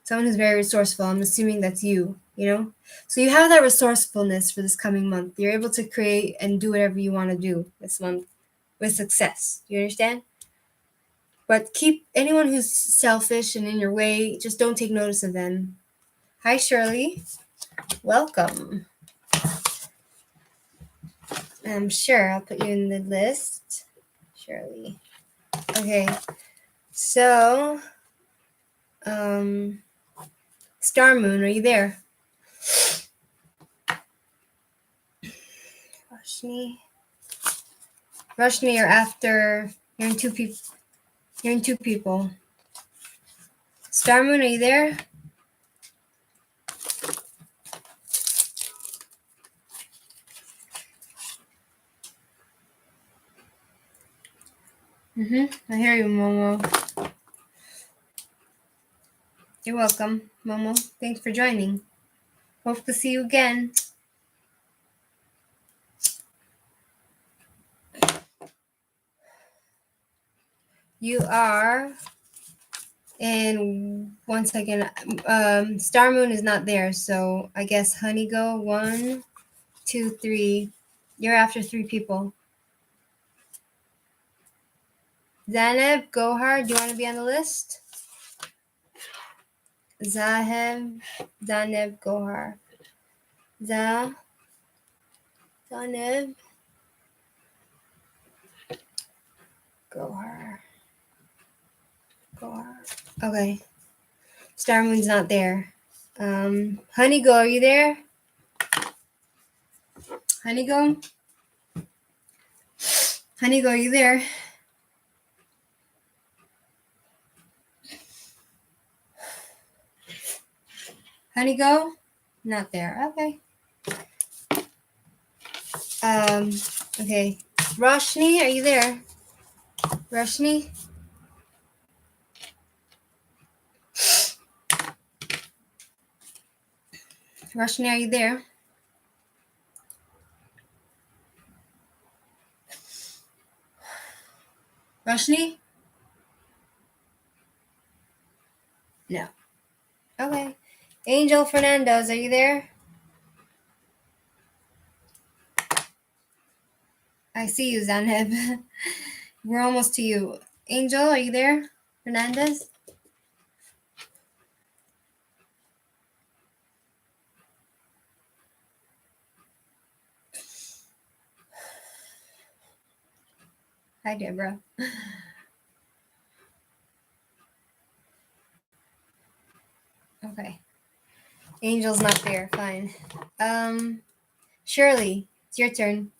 Someone who's very resourceful. I'm assuming that's you, you know? So you have that resourcefulness for this coming month. You're able to create and do whatever you want to do this month with success. You understand? But keep anyone who's selfish and in your way, just don't take notice of them. Hi, Shirley. Welcome. I'm sure I'll put you in the list. Shirley. Okay. So, Star Moon, are you there? Roshni, you're after. You're in two people. Star Moon, are you there? I hear you, Momo. You're welcome, Momo. Thanks for joining. Hope to see you again. You are in 1 second. Star Moon is not there, so I guess Honey go 1, 2, 3. You're after 3 people. Zaneb, Gohar, do you want to be on the list? Zaneb, Gohar. Zaneb, Gohar. Okay. Star Moon's not there. Honey Go, are you there? Honey Go, are you there? Honey Go? Not there. Okay. Okay. Roshni, are you there? Roshni? Roshni, are you there? Roshni? No. Okay. Angel Fernandez, are you there? I see you, Zaneb. We're almost to you. Angel, are you there? Fernandez? Hi, Deborah. Okay. Angel's not there. Fine. Shirley, it's your turn.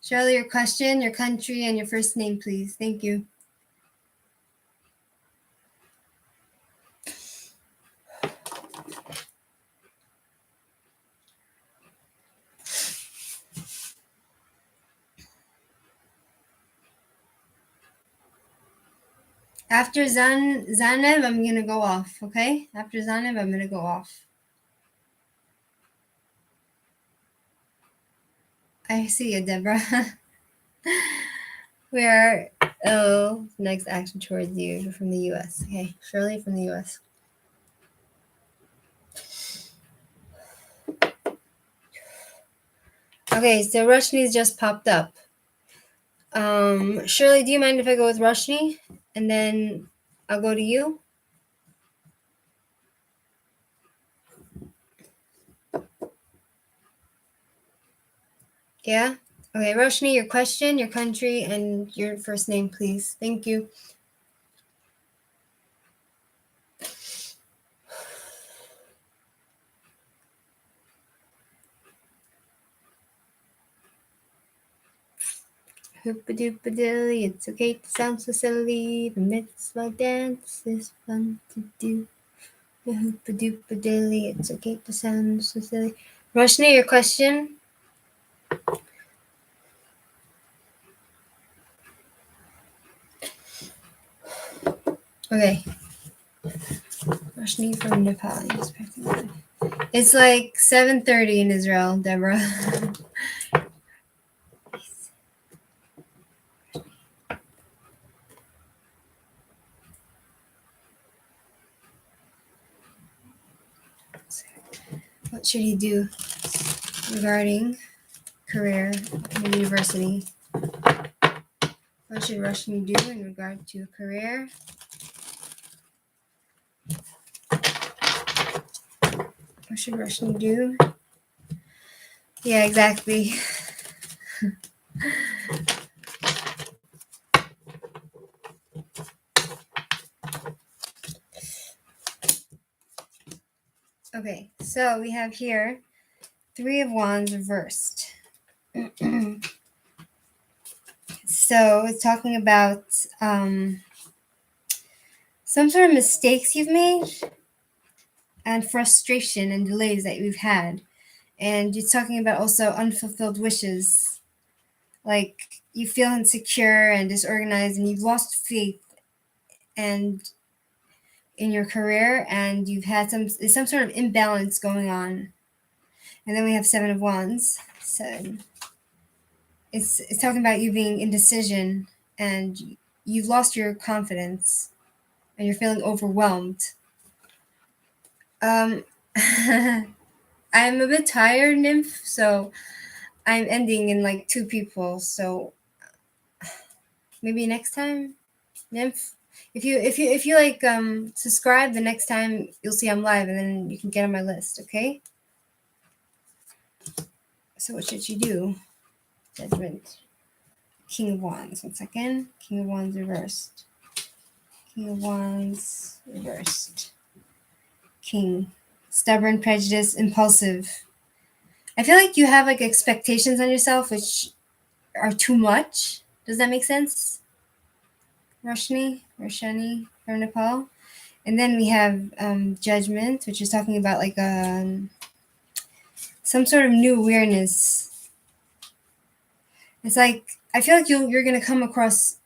Shirley, your question, your country, and your first name, please. Thank you. After Zanev, I'm going to go off, okay? After Zanev, I'm going to go off. I see you, Deborah. Where, next action towards you from the U.S. Okay, Shirley from the U.S. Okay, so Roshni's just popped up. Shirley, do you mind if I go with Roshni? And then I'll go to you? Yeah? Okay, Roshni, your question, your country, and your first name, please. Thank you. Hoopa-doopa-dilly, it's okay to sound so silly. The mitzvah dance is fun to do. The hoopa-doopa-dilly, it's okay to sound so silly. Roshni, your question? Okay. Roshni from Nepal. It's like 7:30 in Israel, Deborah. What should he do regarding career in university? What should Roshni do in regard to career? What should Roshni do? Yeah, exactly. Okay, so we have here 3 of Wands reversed. So it's talking about some sort of mistakes you've made and frustration and delays that you've had. And it's talking about also unfulfilled wishes. Like you feel insecure and disorganized, and you've lost faith and in your career, and you've had some sort of imbalance going on. And then we have Seven of Wands. So it's talking about you being indecision, and you've lost your confidence, and you're feeling overwhelmed. I'm a bit tired, Nymph, so I'm ending in like 2 people. So maybe next time, Nymph. If you like subscribe, the next time you'll see I'm live, and then you can get on my list, okay? So what should you do? Judgment. King of Wands. 1 second. King of Wands reversed. King of Wands reversed. King. Stubborn, prejudiced, impulsive. I feel like you have like expectations on yourself which are too much. Does that make sense? Roshni from Nepal. And then we have Judgment, which is talking about like some sort of new awareness. It's like, I feel like you're going to come across,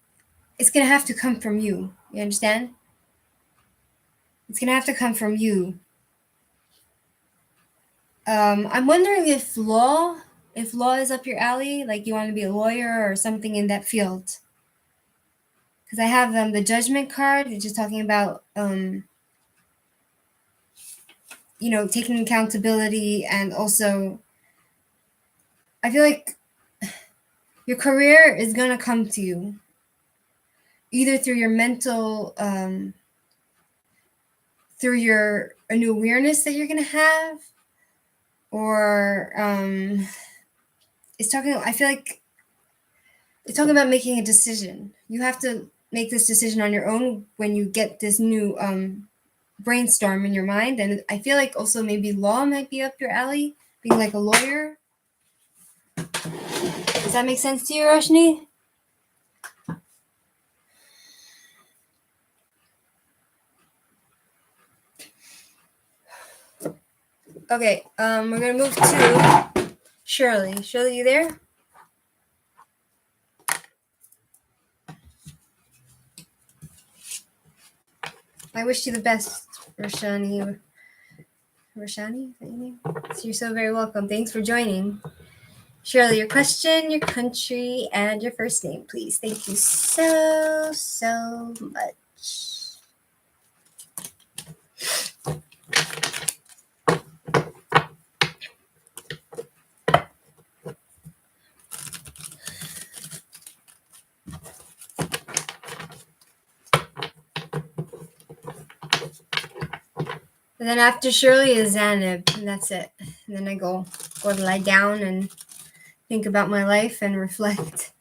it's going to have to come from you. You understand? It's going to have to come from you. I'm wondering if law is up your alley, like you want to be a lawyer or something in that field. Because I have the Judgment card, which is talking about, taking accountability, and also I feel like your career is going to come to you either through your mental, through a new awareness that you're going to have, or I feel like it's talking about making a decision. You have to make this decision on your own when you get this new brainstorm in your mind. And I feel like also maybe law might be up your alley, being like a lawyer. Does that make sense to you, Roshni? Okay, we're gonna move to Shirley. Shirley, you there? I wish you the best, Roshani. Roshani, is that your name? So you're so very welcome. Thanks for joining. Shirley, your question, your country, and your first name, please. Thank you so much. And then after Shirley is Zanib, and that's it. And then I go to lie down and think about my life and reflect.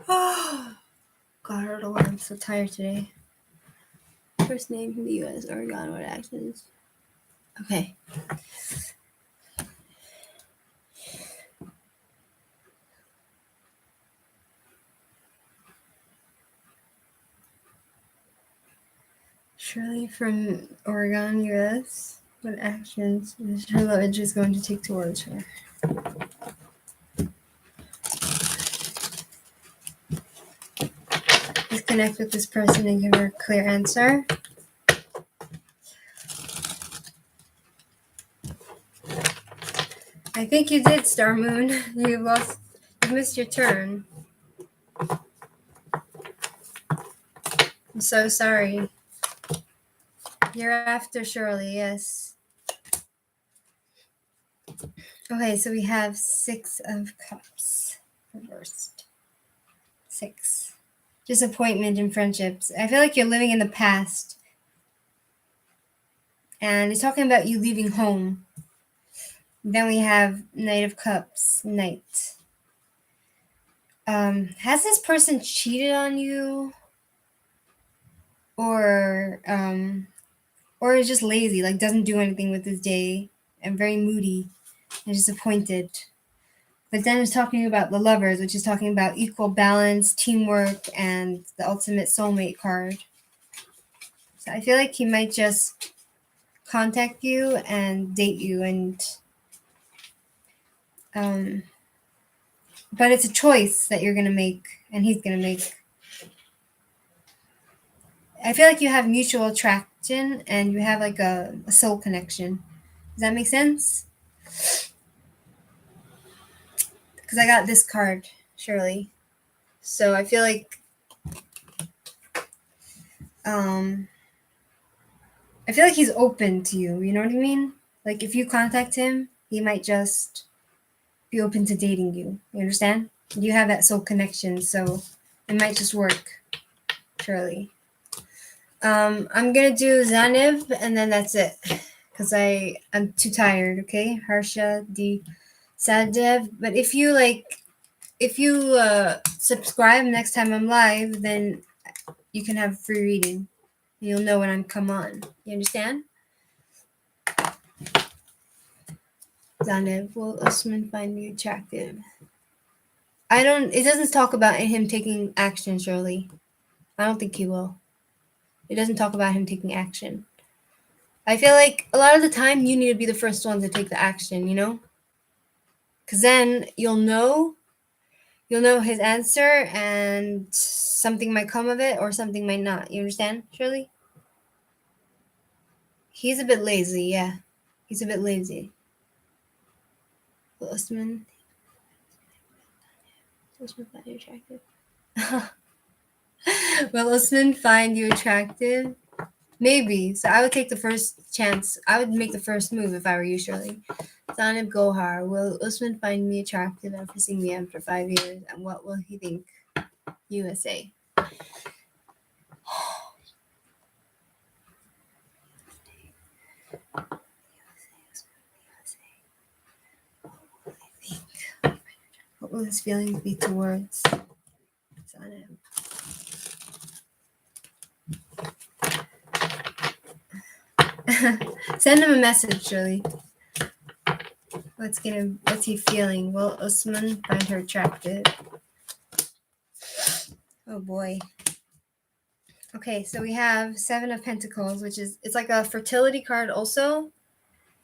Oh, God, I'm so tired today. First name from the U.S., Oregon, what actions? Okay. Shirley from Oregon, U.S. What actions is her love interest going to take towards her? Please connect with this person and give her a clear answer. I think you did, Star Moon. You missed your turn. I'm so sorry. You're after Shirley, yes. Okay, so we have 6 of Cups reversed. 6. Disappointment in friendships. I feel like you're living in the past. And it's talking about you leaving home. Then we have Knight of Cups, Knight. Has this person cheated on you? Or is just lazy, like doesn't do anything with his day and very moody and disappointed. But then it's talking about the Lovers, which is talking about equal balance, teamwork, and the ultimate soulmate card. So I feel like he might just contact you and date you, and but it's a choice that you're gonna make and he's gonna make. I feel like you have mutual attraction and you have like a soul connection. Does that make sense? Because I got this card, Shirley. So I feel like he's open to you. You know what I mean? Like if you contact him, he might just be open to dating you. You understand? You have that soul connection, so it might just work, Shirley. I'm gonna do Zanib and then that's it. Because I'm too tired, okay? Harsha D Sadev. But if you subscribe next time I'm live, then you can have free reading. You'll know when I'm come on. You understand? Zanev, will Usman find me attractive? It doesn't talk about him taking action, Shirley. I don't think he will. It doesn't talk about him taking action. I feel like a lot of the time you need to be the first one to take the action, you know? Because then you'll know his answer and something might come of it or something might not. You understand, Shirley? He's a bit lazy, yeah. He's a bit lazy. Will Usman find you attractive? Will Usman find you attractive? Maybe. So I would take the first chance. I would make the first move if I were you, Shirley. Zanib Gohar. Will Usman find me attractive after seeing me after 5 years? And what will he think? USA. What will his feelings be towards Zanib? Send him a message, Shirley. What's he feeling? Will Usman find her attractive? Oh boy. Okay, so we have 7 of Pentacles, it's like a fertility card also.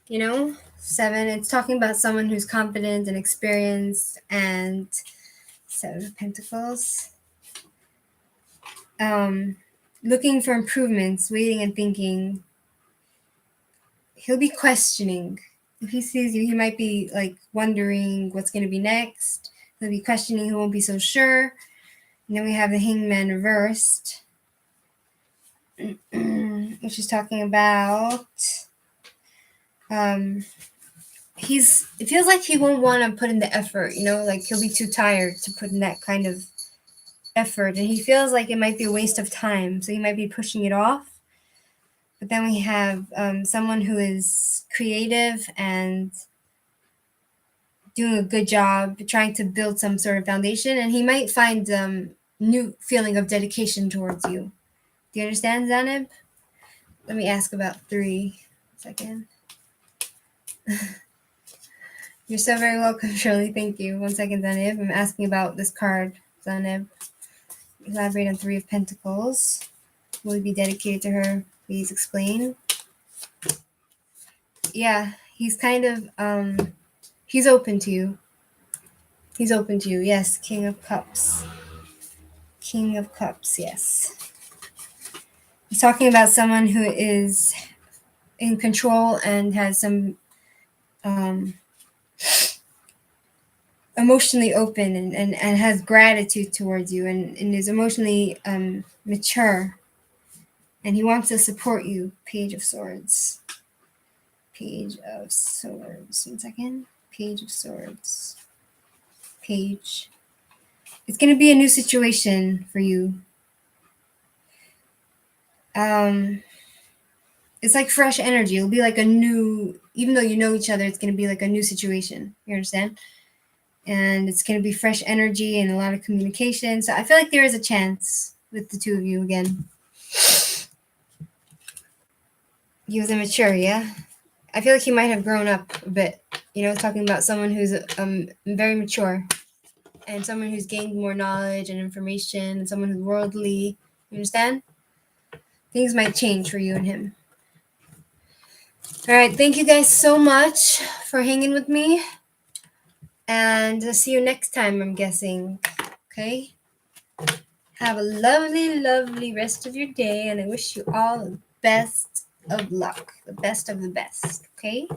You know, 7, it's talking about someone who's confident and experienced, and 7 of Pentacles. Looking for improvements, waiting and thinking. He'll be questioning. If he sees you, he might be like wondering what's going to be next. He'll be questioning, he won't be so sure. And then we have the Hangman reversed, which is talking about it feels like he won't want to put in the effort, you know, like he'll be too tired to put in that kind of effort, and he feels like it might be a waste of time, so he might be pushing it off. But then we have someone who is creative and doing a good job trying to build some sort of foundation, and he might find new feeling of dedication towards you. Do you understand, Zanib? Let me ask about 3 seconds. You're so very welcome, Shirley. Thank you. 1 second, Zanib. I'm asking about this card, Zanib. Elaborate on 3 of Pentacles. Will he be dedicated to her? Please explain. Yeah, he's kind of, he's open to you. He's open to you, yes. King of Cups. King of Cups, yes. He's talking about someone who is in control and has some emotionally open and has gratitude towards you and is emotionally mature. And he wants to support you. Page of Swords. Page of Swords. 1 second. Page of Swords. Page. It's going to be a new situation for you. It's like fresh energy. It'll be like a new, even though you know each other, it's going to be like a new situation. You understand? And it's going to be fresh energy and a lot of communication. So I feel like there is a chance with the 2 of you again. He was immature, yeah? I feel like he might have grown up a bit. You know, talking about someone who's very mature and someone who's gained more knowledge and information and someone who's worldly. You understand? Things might change for you and him. All right. Thank you guys so much for hanging with me. And I'll see you next time, I'm guessing. Okay? Have a lovely, lovely rest of your day. And I wish you all the best of luck. The best of the best. Okay?